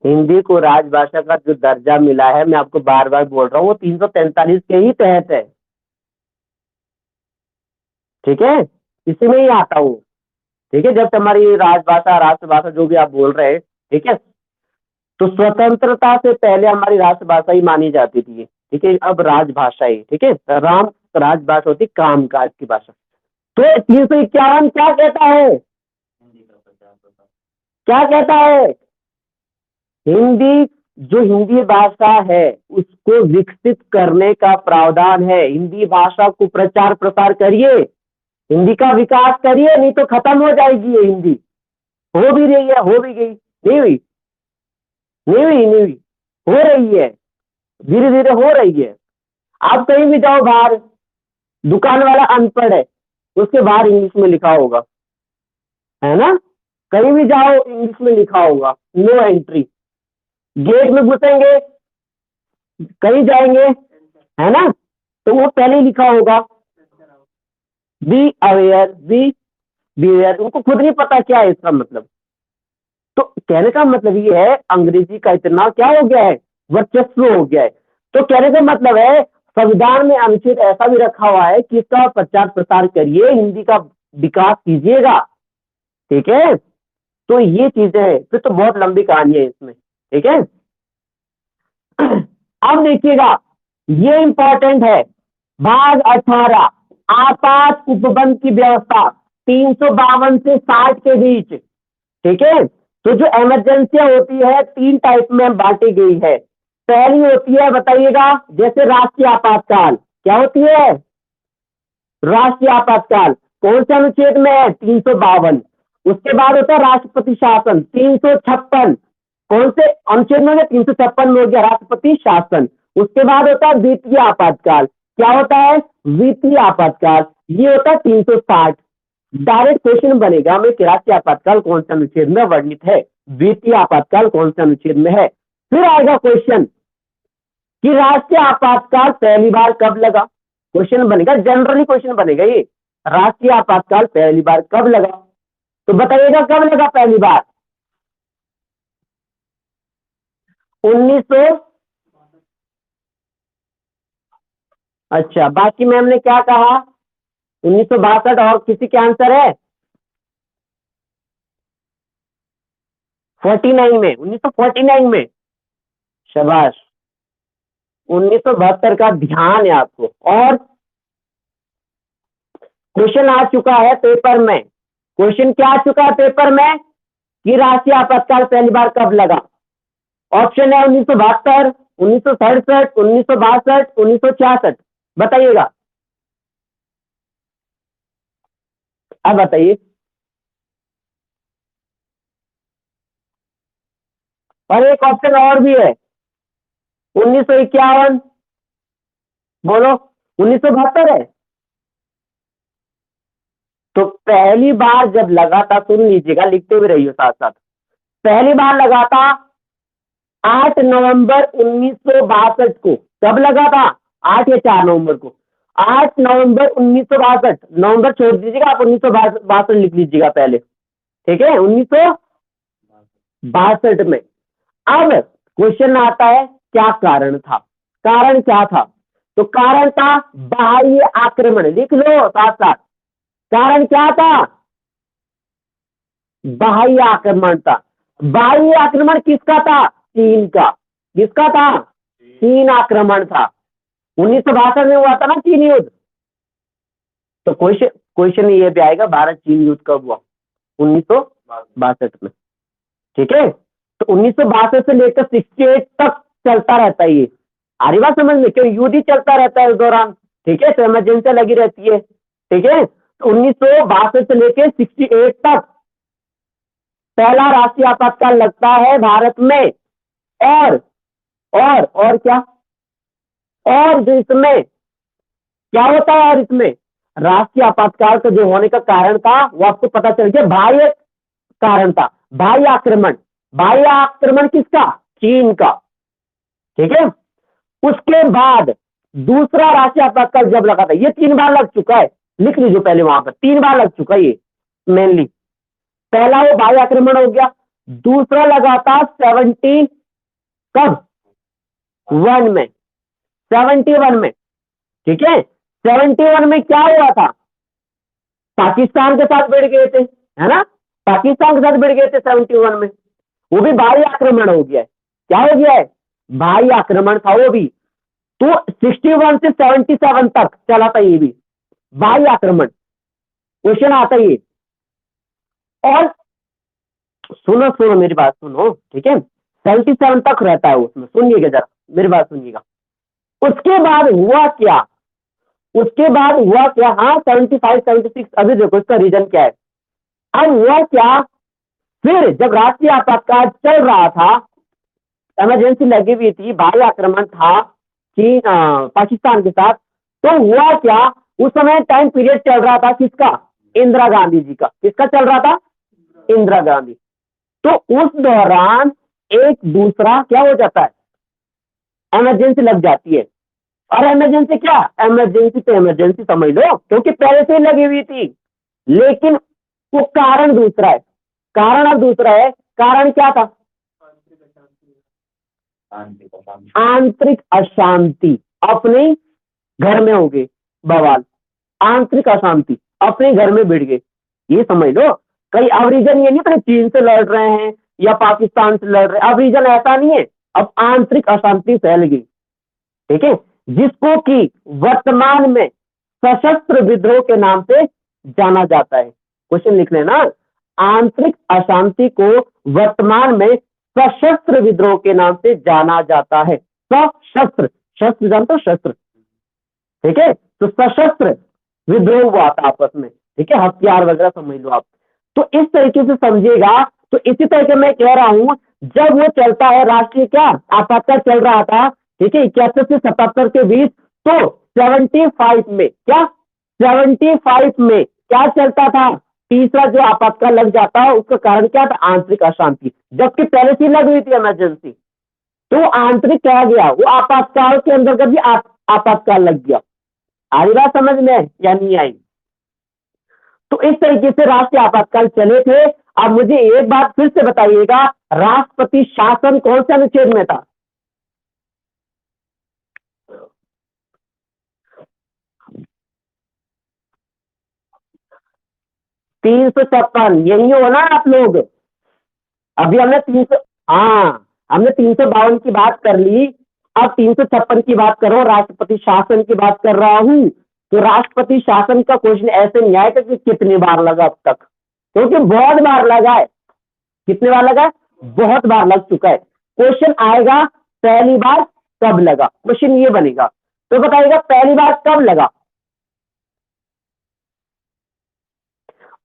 हिंदी को राजभाषा का जो दर्जा मिला है, मैं आपको बार बार बोल रहा हूँ, वो 343 के ही तहत है। ठीक है, इसी में ही आता हूँ। ठीक है, जब हमारी राजभाषा, राष्ट्रभाषा जो भी आप बोल रहे हैं, ठीक है, तो स्वतंत्रता से पहले हमारी राष्ट्रभाषा ही मानी जाती थी। ठीक है, अब राजभाषा ही। ठीक है, राम राजभाषा होती, कामकाज की भाषा। तो 351 क्या कहता है? क्या कहता है? हिंदी, जो हिंदी भाषा है उसको विकसित करने का प्रावधान है। हिंदी भाषा को प्रचार प्रसार करिए, हिंदी का विकास करिए, नहीं तो खत्म हो जाएगी ये हिंदी। हो भी रही है, हो भी गई, नहीं हुई, नहीं हुई, नहीं हुई, हो रही है, धीरे धीरे हो रही है। आप कहीं भी जाओ बाहर, दुकान वाला अनपढ़ है, उसके बाहर इंग्लिश में लिखा होगा, है ना? कहीं भी जाओ इंग्लिश में लिखा होगा, नो एंट्री। गेट में घुसेंगे, कहीं जाएंगे, है ना, तो वो पहले ही लिखा होगा, बी अवेयर, बी अवेयर। उनको खुद नहीं पता क्या है इसका मतलब। तो कहने का मतलब ये है, अंग्रेजी का इतना क्या हो गया है, वर्चस्व हो गया है। तो कहने का मतलब है, संविधान में अनुच्छेद ऐसा भी रखा हुआ है कि इसका प्रचार प्रसार करिए, हिंदी का विकास कीजिएगा। ठीक है, तो ये चीजें हैं, फिर तो बहुत लंबी कहानी है इसमें, ठीक है। अब देखिएगा, ये इंपॉर्टेंट है, भाग 18, आपात उपबंध की व्यवस्था 352 से 60 के बीच, ठीक है। तो जो इमरजेंसियां होती है 3 टाइप में बांटी गई है। पहली होती है, बताइएगा, जैसे राष्ट्रीय आपातकाल, क्या होती है? राष्ट्रीय आपातकाल कौन से अनुच्छेद में है? 352। उसके बाद होता है राष्ट्रपति शासन 356, कौन से अनुच्छेद में? 356 में हो गया राष्ट्रपति शासन। उसके बाद होता है वित्तीय आपातकाल, क्या होता है? वित्तीय आपातकाल, ये होता है 360। डायरेक्ट क्वेश्चन बनेगा में कि राष्ट्रीय आपातकाल कौन से अनुच्छेद में वर्णित है, वित्तीय आपातकाल कौन से अनुच्छेद में है। फिर आएगा क्वेश्चन कि राष्ट्रीय आपातकाल पहली बार कब लगा, क्वेश्चन बनेगा, जनरली क्वेश्चन बनेगा ये, राष्ट्रीय आपातकाल पहली बार कब लगा, तो बताइएगा कब लगा पहली बार? 1900। अच्छा, बाकी मैम ने क्या कहा? 1962। और किसी के आंसर है? 49 में, 1949 में, शाबाश। 1972 का ध्यान है आपको। और क्वेश्चन आ चुका है पेपर में, क्वेश्चन क्या आ चुका है पेपर में कि राष्ट्रीय आपातकाल पहली बार कब लगा? ऑप्शन है 1972, 1967, 1962, 1966। बताइएगा, अब बताइए। और एक ऑप्शन और भी है, 1951। बोलो, 1972 है। तो पहली बार जब लगा था, सुन लीजिएगा, लिखते भी रहिए साथ साथ, पहली बार लगा था 8 नवंबर 1962 को। कब लगा था? 8 या 4 नवंबर को? 8 नवंबर 1962। नवंबर छोड़ दीजिएगा, आप 1962 लिख लीजिएगा पहले, ठीक है, 1962 में। अब क्वेश्चन आता है क्या कारण था, कारण क्या था? तो कारण था बाह्य आक्रमण, लिख लो साथ साथ, कारण क्या था? बाह्य आक्रमण था। बाह्य आक्रमण किसका था? चीन का। किसका था? चीन आक्रमण था। 1962 में हुआ था ना चीन युद्ध। तो क्वेश्चन क्वेश्चन ये भी आएगा, भारत चीन युद्ध कब हुआ? 1962 में, ठीक है। तो 1962 से लेकर 68 तक चलता रहता है ये, आ रही बात समझ में? क्यों? युद्ध ही चलता रहता है उस दौरान, ठीक है, तो इमरजेंसी लगी रहती है, ठीक है। तो 1962 से लेकर 68 तक पहला राष्ट्रीय आपातकाल लगता है भारत में। और क्या? और जो इसमें क्या होता है, और इसमें राष्ट्रीय आपातकाल का जो होने का कारण था वो आपको पता चल गया, बाह्य कारण था, बाह्य आक्रमण। बाह्य आक्रमण किसका? चीन का, ठीक है। उसके बाद दूसरा राष्ट्रीय आपातकाल जब लगा था, ये 3 बार लग चुका है, लिख लीजिए पहले, वहां पर 3 बार लग चुका है ये मेनली। पहला वो बाह्य आक्रमण हो गया, दूसरा लगा था 71 में, 71 में, ठीक है। 71 में क्या हुआ था? पाकिस्तान के साथ भिड़ गए थे, है ना, पाकिस्तान के साथ भिड़ गए थे 71 में, वो भी बाह्य आक्रमण हो गया है। क्या हो गया है? बाह्य आक्रमण था वो भी। तो 61 से 77 तक चला था ये भी बाह्य आक्रमण, क्वेश्चन आता है ये। और सुनो सुनो मेरी बात सुनो, ठीक है, 77 तक रहता है उसमें, सुनिएगा जरा, मेरी बात सुनिएगा। उसके बाद हुआ क्या? उसके बाद हुआ क्या? हाँ, 75 76, अभी देखो इसका रीजन क्या है। अब हुआ क्या, फिर जब राष्ट्रीय आपातकाल चल रहा था, इमरजेंसी लगी हुई थी, बाह्य आक्रमण था चीन पाकिस्तान के साथ, तो हुआ क्या, उस समय टाइम पीरियड चल रहा था किसका? इंदिरा गांधी जी का। किसका चल रहा था? इंदिरा गांधी। तो उस दौरान एक दूसरा क्या हो जाता है, इमरजेंसी लग जाती है। और इमरजेंसी क्या? इमरजेंसी तो इमरजेंसी समझ लो, क्योंकि पहले से ही लगी हुई थी, लेकिन वो कारण दूसरा है, कारण अब दूसरा है। कारण क्या था? आंतरिक अशांति, अपने घर में हो गए बवाल, आंतरिक अशांति, अपने घर में भिड़ गए, ये समझ लो। कई अब रीजन ये नहीं था चीन से लड़ रहे हैं या पाकिस्तान से लड़ रहे हैं, अब रीजन ऐसा नहीं है, अब आंतरिक अशांति फैल गई, ठीक है, जिसको कि वर्तमान में सशस्त्र विद्रोह के नाम से जाना जाता है। क्वेश्चन लिख लेना, आंतरिक अशांति को वर्तमान में सशस्त्र विद्रोह के नाम से जाना जाता है। सशस्त्र, शस्त्र जानते हो, शस्त्र, ठीक है, तो सशस्त्र विद्रोह हुआ था आपस में, ठीक है, हथियार वगैरह समझ लो आप। तो इस तरीके से समझिएगा। तो इसी तरीके मैं कह रहा हूं, जब वो चलता है राष्ट्रीय क्या आपातकाल चल रहा था, ठीक है, 71 से 77 के बीच, तो 75 में क्या 75 में क्या चलता था, तीसरा जो आपातकाल लग जाता है उसका कारण क्या था, आंतरिक अशांति, जबकि पहले से लग हुई थी इमरजेंसी, तो आंतरिक क्या गया, वो आपातकाल के अंदर कभी आपातकाल लग गया। आई बात समझ में या नहीं आई? तो इस तरीके से राष्ट्रीय आपातकाल चले थे। अब मुझे एक बात फिर से बताइएगा, राष्ट्रपति शासन कौन से अनुच्छेद में था? तीन सौ छप्पन, यही हो ना आप लोग? अभी हमने 300, हाँ हमने 352 की बात कर ली, अब 356 की बात कर रहा हूँ, राष्ट्रपति शासन की बात कर रहा हूं। तो राष्ट्रपति शासन का क्वेश्चन ऐसे नहीं आएगा कि कितनी बार लगा अब तक, क्योंकि बहुत बार लगा है। कितने बार लगा? बहुत बार लग चुका है। क्वेश्चन आएगा पहली बार कब लगा, क्वेश्चन ये बनेगा। तो बताइएगा पहली बार कब लगा?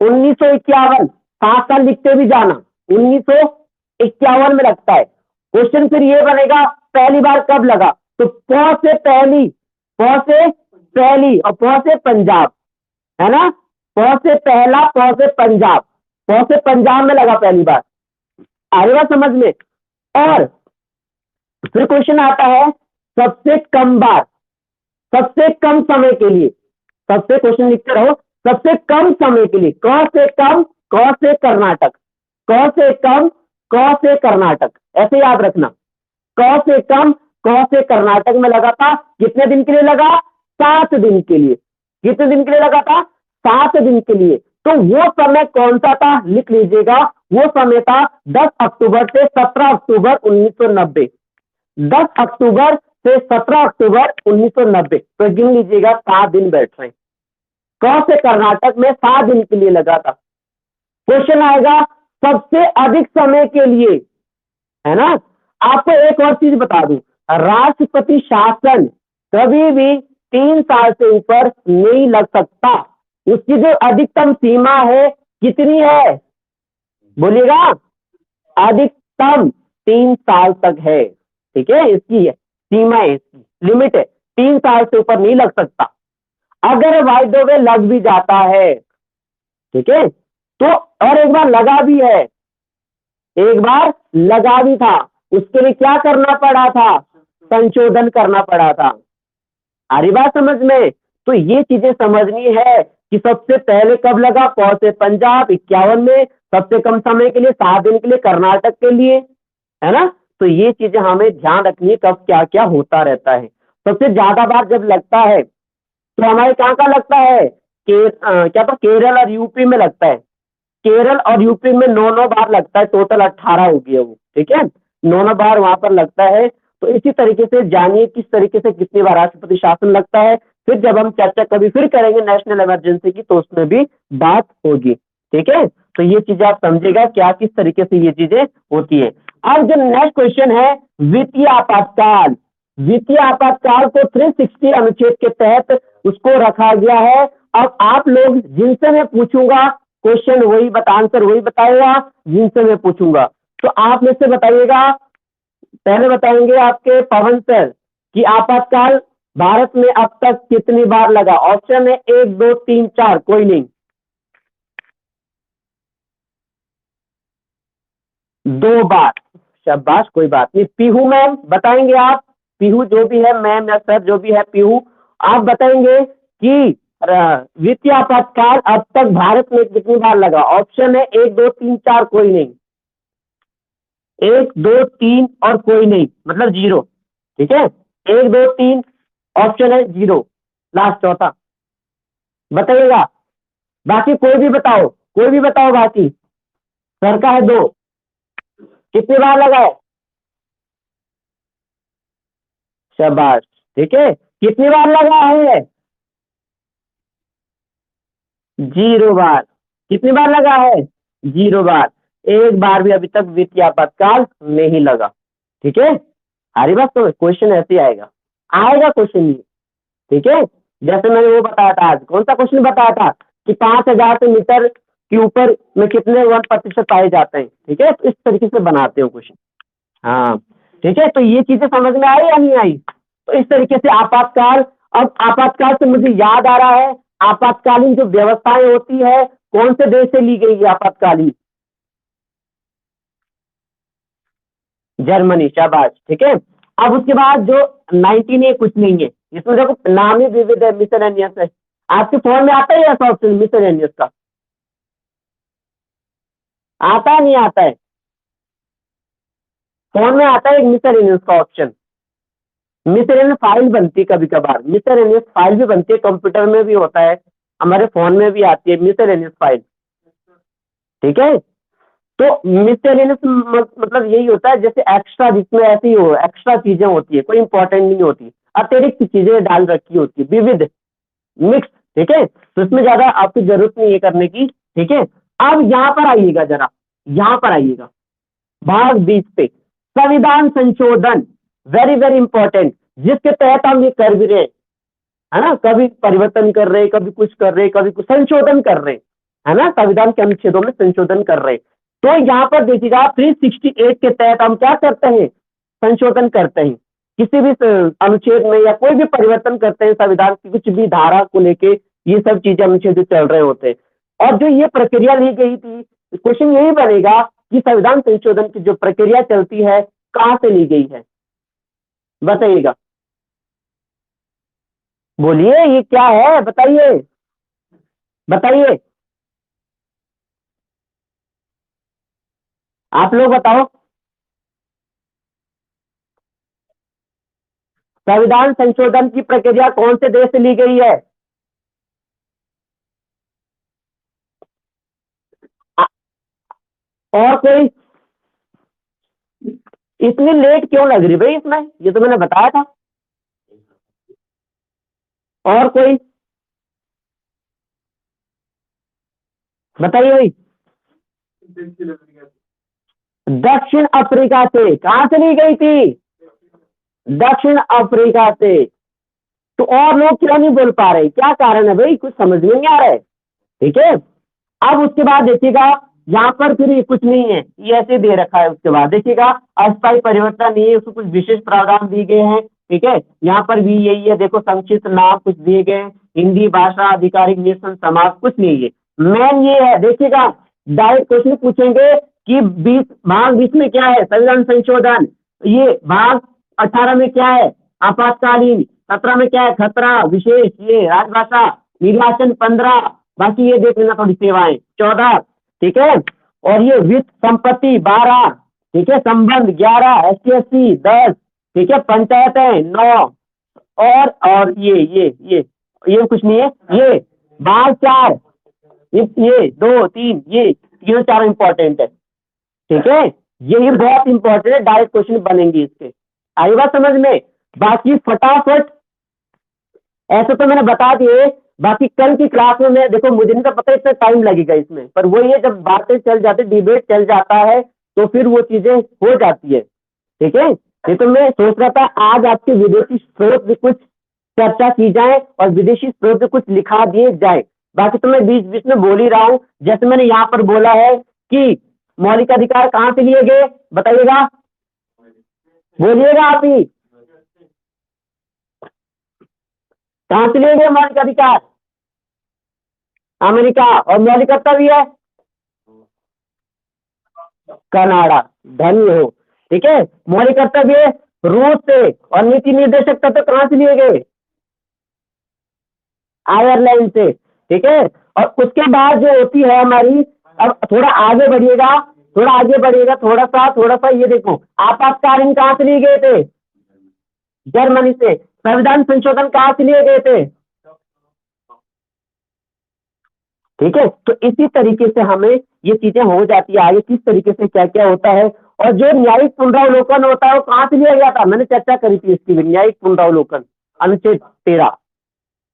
1951, 7 साल लिखते भी जाना, 1951 में लगता है। क्वेश्चन फिर ये बनेगा पहली बार कब लगा, तो प से पहली, प से पहली और प से पंजाब, है ना, प से पहला, प से पंजाब, प से पंजाब में लगा पहली बार। आएगा समझ में? और फिर क्वेश्चन आता है सबसे कम बार, सबसे कम समय के लिए, सबसे क्वेश्चन लिखते रहो, सबसे कम समय के लिए, क से कम, क से कर्नाटक, क से कम, क से कर्नाटक, ऐसे याद रखना। क से कम, क से कर्नाटक में लगा था, कितने दिन के लिए लगा? 7 दिन के लिए। कितने दिन के लिए लगा था? 7 दिन के लिए। तो वो समय कौन सा था, लिख लीजिएगा, वो समय था 10 अक्टूबर से 17 अक्टूबर 1990। 10 अक्टूबर से 17 अक्टूबर 1990, तो गिन लीजिएगा 7 दिन बैठ रहे हैं। क से कर्नाटक में 7 दिन के लिए लगा था। क्वेश्चन आएगा सबसे अधिक समय के लिए, है ना। आपको एक और चीज बता दूं, राष्ट्रपति शासन कभी भी 3 साल से ऊपर नहीं लग सकता। उसकी जो अधिकतम सीमा है कितनी है, बोलिएगा? अधिकतम 3 साल तक है, ठीक है, इसकी सीमा है, इसकी लिमिट है, 3 साल से ऊपर नहीं लग सकता। अगर बाय द वे लग भी जाता है, ठीक है, तो और एक बार लगा भी है, एक बार लगा भी था, उसके लिए क्या करना पड़ा था? संशोधन करना पड़ा था। आ रही बात समझ में? तो ये चीजें समझनी है कि सबसे पहले कब लगा, प से पंजाब 51 में, सबसे कम समय के लिए 7 दिन के लिए कर्नाटक के लिए, है ना। तो ये चीजें हमें ध्यान रखनी है, कब क्या क्या होता रहता है। सबसे ज्यादा बार जब लगता है तो हमारे कहाँ का लगता है, क्या तो केरल और यूपी में लगता है। केरल और यूपी में 9 बार लगता है, टोटल 18 हो गया वो, ठीक है, 9 बार वहां पर लगता है। तो इसी तरीके से जानिए किस तरीके से कितनी बार राष्ट्रपति शासन लगता है। फिर जब हम चर्चा कभी फिर करेंगे नेशनल इमरजेंसी की, तो उसमें भी बात होगी, ठीक है। तो ये चीजें आप समझेगा क्या किस तरीके से ये चीजें होती है। अब जो नेक्स्ट क्वेश्चन है, वित्तीय आपातकाल। वित्तीय आपातकाल को 360 अनुच्छेद के तहत उसको रखा गया है। अब आप लोग जिनसे मैं पूछूंगा क्वेश्चन वही आंसर वही बताएगा जिनसे मैं पूछूंगा। तो आप में से बताइएगा, पहले बताएंगे आपके पवन सर कि आपातकाल भारत में अब तक कितनी बार लगा। ऑप्शन है 1 2 3 4, कोई नहीं, 2 बार, शाबाश, कोई बात नहीं। पीहू मैम बताएंगे आप, पीहू जो भी है, मैम या सर जो भी है, पीहू आप बताएंगे कि वित्तीय आपातकाल अब तक भारत में कितनी बार लगा। ऑप्शन है 1 2 3 4, कोई नहीं, 1 2 3 और कोई नहीं, मतलब 0, ठीक है, 1 2 3 ऑप्शन है 0, लास्ट चौथा बताइएगा। बाकी कोई भी बताओ, कोई भी बताओ बाकी। सर का है 2, कितनी बार लगा है? शाबाश, ठीक है। कितनी बार लगा है? 0 बार। कितनी बार लगा है? 0 बार। एक बार भी अभी तक वित्तीय आपातकाल नहीं लगा, ठीक है। हरी बात, तो क्वेश्चन ऐसे ही आएगा, आएगा क्वेश्चन ये, ठीक है। जैसे मैंने वो बताया था, आज कौन सा क्वेश्चन बताया था कि 5000 से मीटर के ऊपर में कितने 1% पाए जाते हैं, ठीक है। तो इस तरीके से बनाते हो क्वेश्चन। हाँ, ठीक है। तो ये चीजें समझ में आई या नहीं आई? तो इस तरीके से आपातकाल। अब आपातकाल से मुझे याद आ रहा है, आपातकालीन जो व्यवस्थाएं होती है कौन से देश से ली गई है आपातकालीन? जर्मनी, शाबाश, ठीक है। अब उसके बाद जो 19 है, कुछ नहीं है इसमें, देखो नाम ही विविध है, मिसलेनियस है। आपके फोन में आता है ऐसा ऑप्शन मिसलेनियस का? आता नहीं आता है? फोन में आता है एक मिसलेनियस का ऑप्शन। मिसलेनियस फाइल बनती है कभी कभार, मिसलेनियस फाइल भी बनती है, कंप्यूटर में भी होता है, हमारे फोन में भी आती है मिसलेनियस फाइल, ठीक है। तो मिसलेनियस मतलब यही होता है जैसे एक्स्ट्रा, जिसमें ऐसी हो एक्स्ट्रा चीजें होती है, कोई इंपॉर्टेंट नहीं होती, अतिरिक्त चीजें डाल रखी होती है, विविध, मिक्स, ठीक है। तो इसमें ज्यादा आपकी जरूरत नहीं है करने की, ठीक है। अब यहाँ पर आइएगा जरा, यहाँ पर आइएगा, भाग 20 पे, संविधान संशोधन, वेरी वेरी इंपॉर्टेंट, जिसके तहत हम ये कर भी रहे हैं, है ना। कभी परिवर्तन कर रहे, कभी कुछ कर रहे, कभी कुछ संशोधन कर रहे, है ना, संविधान के अनुच्छेदों में संशोधन कर रहे। तो यहाँ पर देखिएगा 368 के तहत हम क्या करते हैं? संशोधन करते हैं, किसी भी अनुच्छेद में या कोई भी परिवर्तन करते हैं संविधान की कुछ भी धारा को लेके, ये सब चीजें अनुच्छेद चल रहे होते हैं। और जो ये प्रक्रिया ली गई थी, क्वेश्चन यही बनेगा कि संविधान संशोधन की जो प्रक्रिया चलती है कहाँ से ली गई है, बताइएगा। बोलिए ये क्या है, बताइए, बताइए, आप लोग बताओ। संविधान संशोधन की प्रक्रिया कौन से देश से ली गई है? और कोई? इतनी लेट क्यों लग रही भाई इसमें, ये तो मैंने बताया था। और कोई बताइए भाई। दक्षिण अफ्रीका से। कहां से ली गई थी? दक्षिण अफ्रीका से। तो और लोग क्यों नहीं बोल पा रहे, क्या कारण है भाई, कुछ समझ में नहीं आ रहा है, ठीक है। अब उसके बाद देखिएगा, यहाँ पर फिर ये कुछ नहीं है, ये ऐसे दे रखा है। उसके बाद देखिएगा, अस्थायी परिवर्तन नहीं है, उसको कुछ विशेष प्रावधान दिए गए हैं, ठीक है। यहाँ पर भी यही है, देखो संक्षिप्त नाम कुछ दिए गए हैं, हिंदी भाषा, आधिकारिक निशान, समाज, कुछ नहीं है। मेन ये है, देखिएगा डायरेक्ट क्वेश्चन पूछेंगे कि 20 भाग 20 में क्या है? संविधान संशोधन। ये भाग 18 में क्या है? आपातकालीन। 17 में क्या है? खतरा, विशेष, ये राजभाषा, निर्वाचन 15, बाकी ये देख लेना, थोड़ी सेवाएं 14, ठीक है। और ये वित्त संपत्ति 12, ठीक है, संबंध 11, ST/SC 10, ठीक है, पंचायतें 9, और ये कुछ नहीं है। ये भाग 4, ये 2 3, ये तीनों 4 इंपॉर्टेंट है, ठीक है। यही बहुत इंपॉर्टेंट है, डायरेक्ट क्वेश्चन बनेंगे इसके। आई बात समझ में? बाकी फटाफट, ऐसे तो मैंने बता दिए, बाकी कल की क्लास में मैं, देखो मुझे नहीं तो पता इतना टाइम लगेगा इसमें, पर वही है, जब बातें चल जाती, डिबेट चल जाता है, तो फिर वो चीजें हो जाती है, ठीक है। ये तो मैं सोच रहा था आज आपके विदेशी स्रोत भी कुछ चर्चा की जाए और विदेशी स्रोत भी कुछ लिखा दिए जाए। बाकी तो मैं बीच बीच में बोल ही रहा हूँ, जैसे मैंने यहाँ पर बोला है कि मौलिक अधिकार कहाँ से लिए गए, बताइएगा, बोलिएगा आप ही, कहाँ से लिए गए मौलिक अधिकार? अमेरिका। और मौलिक कर्तव्य है कनाडा। धन्य हो, ठीक है। मौलिक कर्तव्य रूस से, और नीति निर्देशक तत्व कहाँ से लिए गए? आयरलैंड से, ठीक है। और उसके बाद जो होती है हमारी, अब थोड़ा आगे बढ़िएगा, थोड़ा आगे बढ़िएगा, थोड़ा सा ये देखो, आपातकालीन कहाँ से लिए गए थे? जर्मनी से। संविधान संशोधन कहाँ से लिए गए थे? ठीक है। तो इसी तरीके से हमें ये चीजें हो जाती है आगे, किस तरीके से क्या क्या होता है। और जो न्यायिक पुनरावलोकन होता है वो कहाँ से लिया गया था, मैंने चर्चा करी थी इसकी भी। न्यायिक पुनरावलोकन अनुच्छेद 13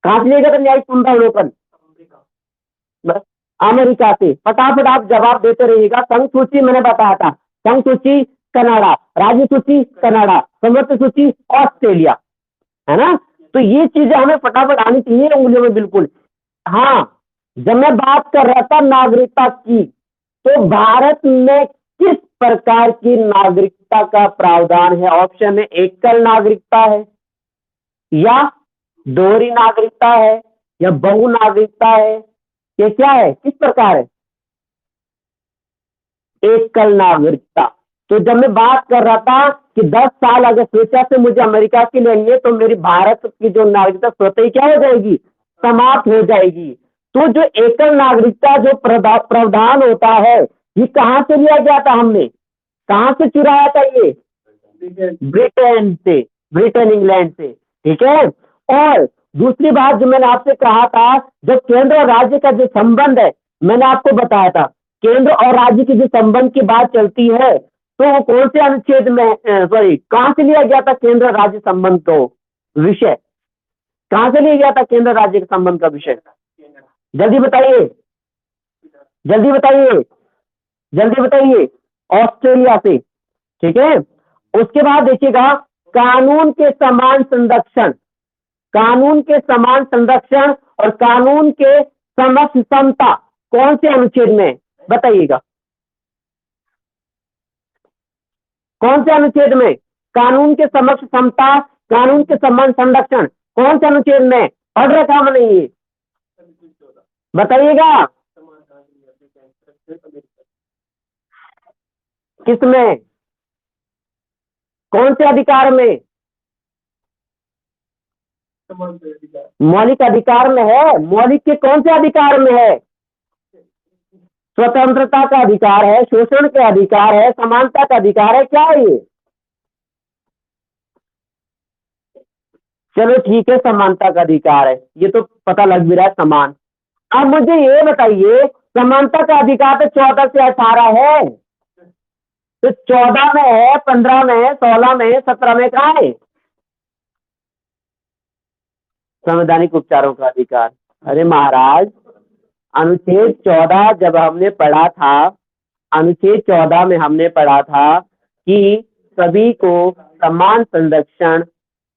कहाँ से लिया गया था न्यायिक पुनरावलोकन? बस अमेरिका से। फटाफट आप जवाब देते रहिएगा। संघ सूची मैंने बताया था, संघ सूची कनाडा, राज्य सूची कनाडा, संवृत्त सूची ऑस्ट्रेलिया, है ना। तो ये चीजें हमें फटाफट आनी चाहिए उंगलियों में बिल्कुल। हाँ, जब मैं बात कर रहा था नागरिकता की, तो भारत में किस प्रकार की नागरिकता का प्रावधान है? ऑप्शन में एकल नागरिकता है, या दोहरी नागरिकता है, या बहु नागरिकता है, ये क्या है, किस प्रकार है? एकल नागरिकता। तो जब मैं बात कर रहा था कि 10 साल अगर स्वेच्छा से मुझे अमेरिका की लेनी है, तो मेरी भारत की जो नागरिकता स्वतः ही क्या हो जाएगी, समाप्त हो जाएगी। तो जो एकल नागरिकता जो प्रावधान होता है, ये कहां से लिया गया था? हमने कहां से चुराया था ये? ब्रिटेन से, ब्रिटेन इंग्लैंड से, ठीक है। और दूसरी बात जो मैंने आपसे कहा था, जब केंद्र और राज्य का जो संबंध है, मैंने आपको बताया था केंद्र और राज्य की जो संबंध की बात चलती है, तो वो कौन से अनुच्छेद में, सॉरी, कहां से लिया गया था केंद्र राज्य संबंध को विषय? कहां से लिया गया था केंद्र राज्य के संबंध का विषय? जल्दी बताइए, जल्दी बताइए, जल्दी बताइए। ऑस्ट्रेलिया से, ठीक है। उसके बाद देखिएगा, कानून के समान संरक्षण, कानून के समान संरक्षण और कानून के समक्ष समता कौन से अनुच्छेद में, बताइएगा कौन से अनुच्छेद में? कानून के समक्ष समता, कानून के समान संरक्षण कौन से अनुच्छेद में? पढ़ रखा मैंने ये, बताइएगा किसमें, कौन से अधिकार में? मौलिक अधिकार में है। मौलिक के कौन से अधिकार में है? स्वतंत्रता का अधिकार है, शोषण का अधिकार है, समानता का अधिकार है, क्या है ये? चलो ठीक है, समानता का अधिकार है, ये तो पता लग भी रहा है, समान। अब मुझे ये बताइए, समानता का अधिकार तो 14 से 18 है, तो 14 में है, 15 में है, 16 में है, 17 में कहाँ है? संवैधानिक उपचारों का अधिकार। अरे महाराज, अनुच्छेद 14 जब हमने पढ़ा था, अनुच्छेद 14 में हमने पढ़ा था कि सभी को समान संरक्षण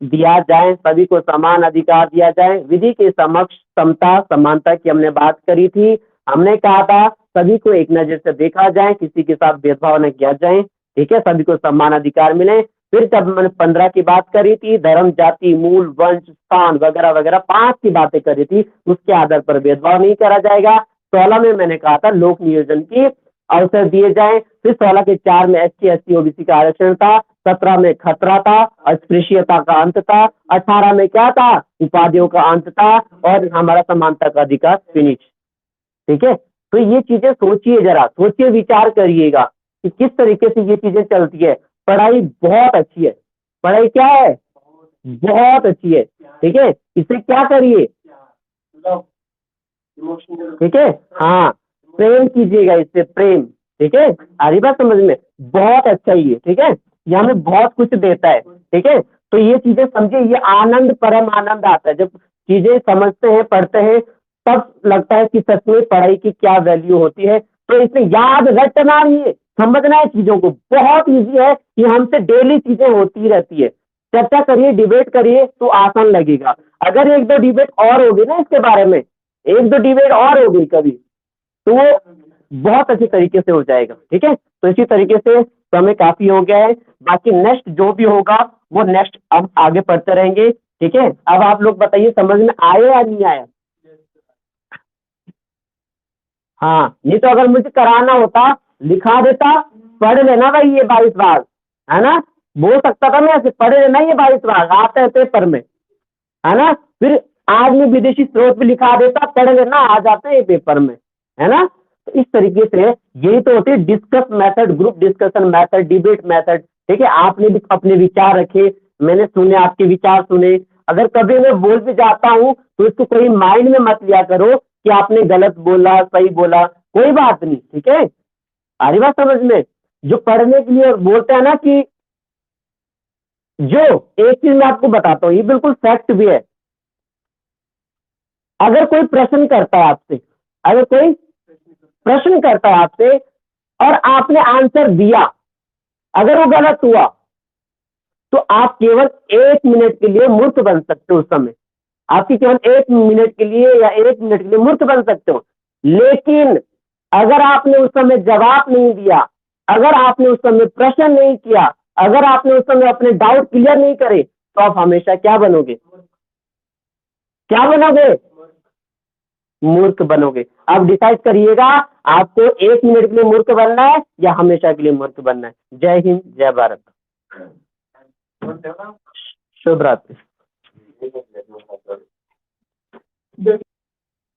दिया जाए, सभी को समान अधिकार दिया जाए, विधि के समक्ष समता समानता की हमने बात करी थी। हमने कहा था सभी को एक नजर से देखा जाए, किसी के साथ भेदभाव न किया जाए, ठीक है, सभी को समान अधिकार मिले। फिर जब मैंने 15 की बात करी थी, धर्म, जाति, मूल, वंश, स्थान वगैरह वगैरह 5 की बातें करी थी, उसके आधार पर भेदभाव नहीं करा जाएगा। 16 में मैंने कहा था लोक नियोजन की अवसर दिए जाए। फिर 16 के 4 में SC ST OBC का आरक्षण था, 17 में खतरा था, अस्पृश्यता का अंत था, 18 में क्या था, उपाधियों का अंत था, और हमारा समानता का अधिकार फिनिश, ठीक है। तो ये चीजें सोचिए, जरा सोचिए, विचार करिएगा कि किस तरीके से ये चीजें चलती है। पढ़ाई बहुत अच्छी है, पढ़ाई क्या है, बहुत अच्छी है, ठीक है। इसे क्या करिए, ठीक है, हाँ, प्रेम कीजिएगा इससे, प्रेम, ठीक है। आ रही बात समझ में? बहुत अच्छा ही है, ठीक है, ये हमें बहुत कुछ देता है, ठीक है। तो ये चीजें समझिए, ये आनंद, परम आनंद आता है जब चीजें समझते हैं, पढ़ते हैं, तब लगता है कि सच में पढ़ाई की क्या वैल्यू होती है। तो इसे याद रटना नहीं है, समझना है चीजों को। बहुत ईजी है, ये हमसे डेली चीजें होती रहती है। चर्चा करिए, डिबेट करिए, तो आसान लगेगा। अगर एक दो डिबेट और होगी ना इसके बारे में, एक दो डिबेट और होगी कभी, तो वो बहुत अच्छे तरीके से हो जाएगा, ठीक है। तो इसी तरीके से समय काफी हो गया है, बाकी नेक्स्ट जो भी होगा वो नेक्स्ट अब आगे पढ़ते रहेंगे, ठीक है। अब आप लोग बताइए, समझ में आया या नहीं आया? हाँ, नहीं तो अगर मुझे कराना होता, लिखा देता, पढ़ लेना भाई ये 22 भाग, है ना, बोल सकता था मैं ऐसे, पढ़ लेना ये 22 भाग आते हैं पेपर में, है ना। फिर आज में विदेशी स्रोत भी लिखा देता, पढ़ लेना, आ जाते हैं पेपर में, है ना। तो इस तरीके से यही तो होती है discuss method, group discussion method, debate method, ठीक है। आपने भी अपने विचार रखे, मैंने सुने, आपके विचार सुने। अगर कभी मैं बोल भी जाता हूँ तो इसको कोई माइंड में मत लिया करो कि आपने गलत बोला सही बोला, कोई बात नहीं, ठीक है। आ रही बात समझ में? जो पढ़ने के लिए बोलते हैं ना कि जो एक चीज मैं आपको बताता हूँ, ये बिल्कुल फैक्ट भी है। अगर कोई प्रश्न करता है आपसे, अगर कोई प्रश्न करता है आपसे और आपने आंसर दिया, अगर वो गलत हुआ तो आप केवल 1 मिनट के लिए मूर्ख बन सकते हो। उस समय आपकी केवल 1 मिनट के लिए या 1 मिनट के लिए मूर्ख बन सकते हो। लेकिन अगर आपने उस समय जवाब नहीं दिया, अगर आपने उस समय प्रश्न नहीं किया, अगर आपने उस समय अपने डाउट क्लियर नहीं करे, तो आप हमेशा क्या बनोगे? क्या बनोगे? मूर्ख बनोगे। अब डिसाइड करिएगा, आपको 1 मिनट के लिए मूर्ख बनना है या हमेशा के लिए मूर्ख बनना है। जय हिंद, जय भारत, शुभ रात्रि।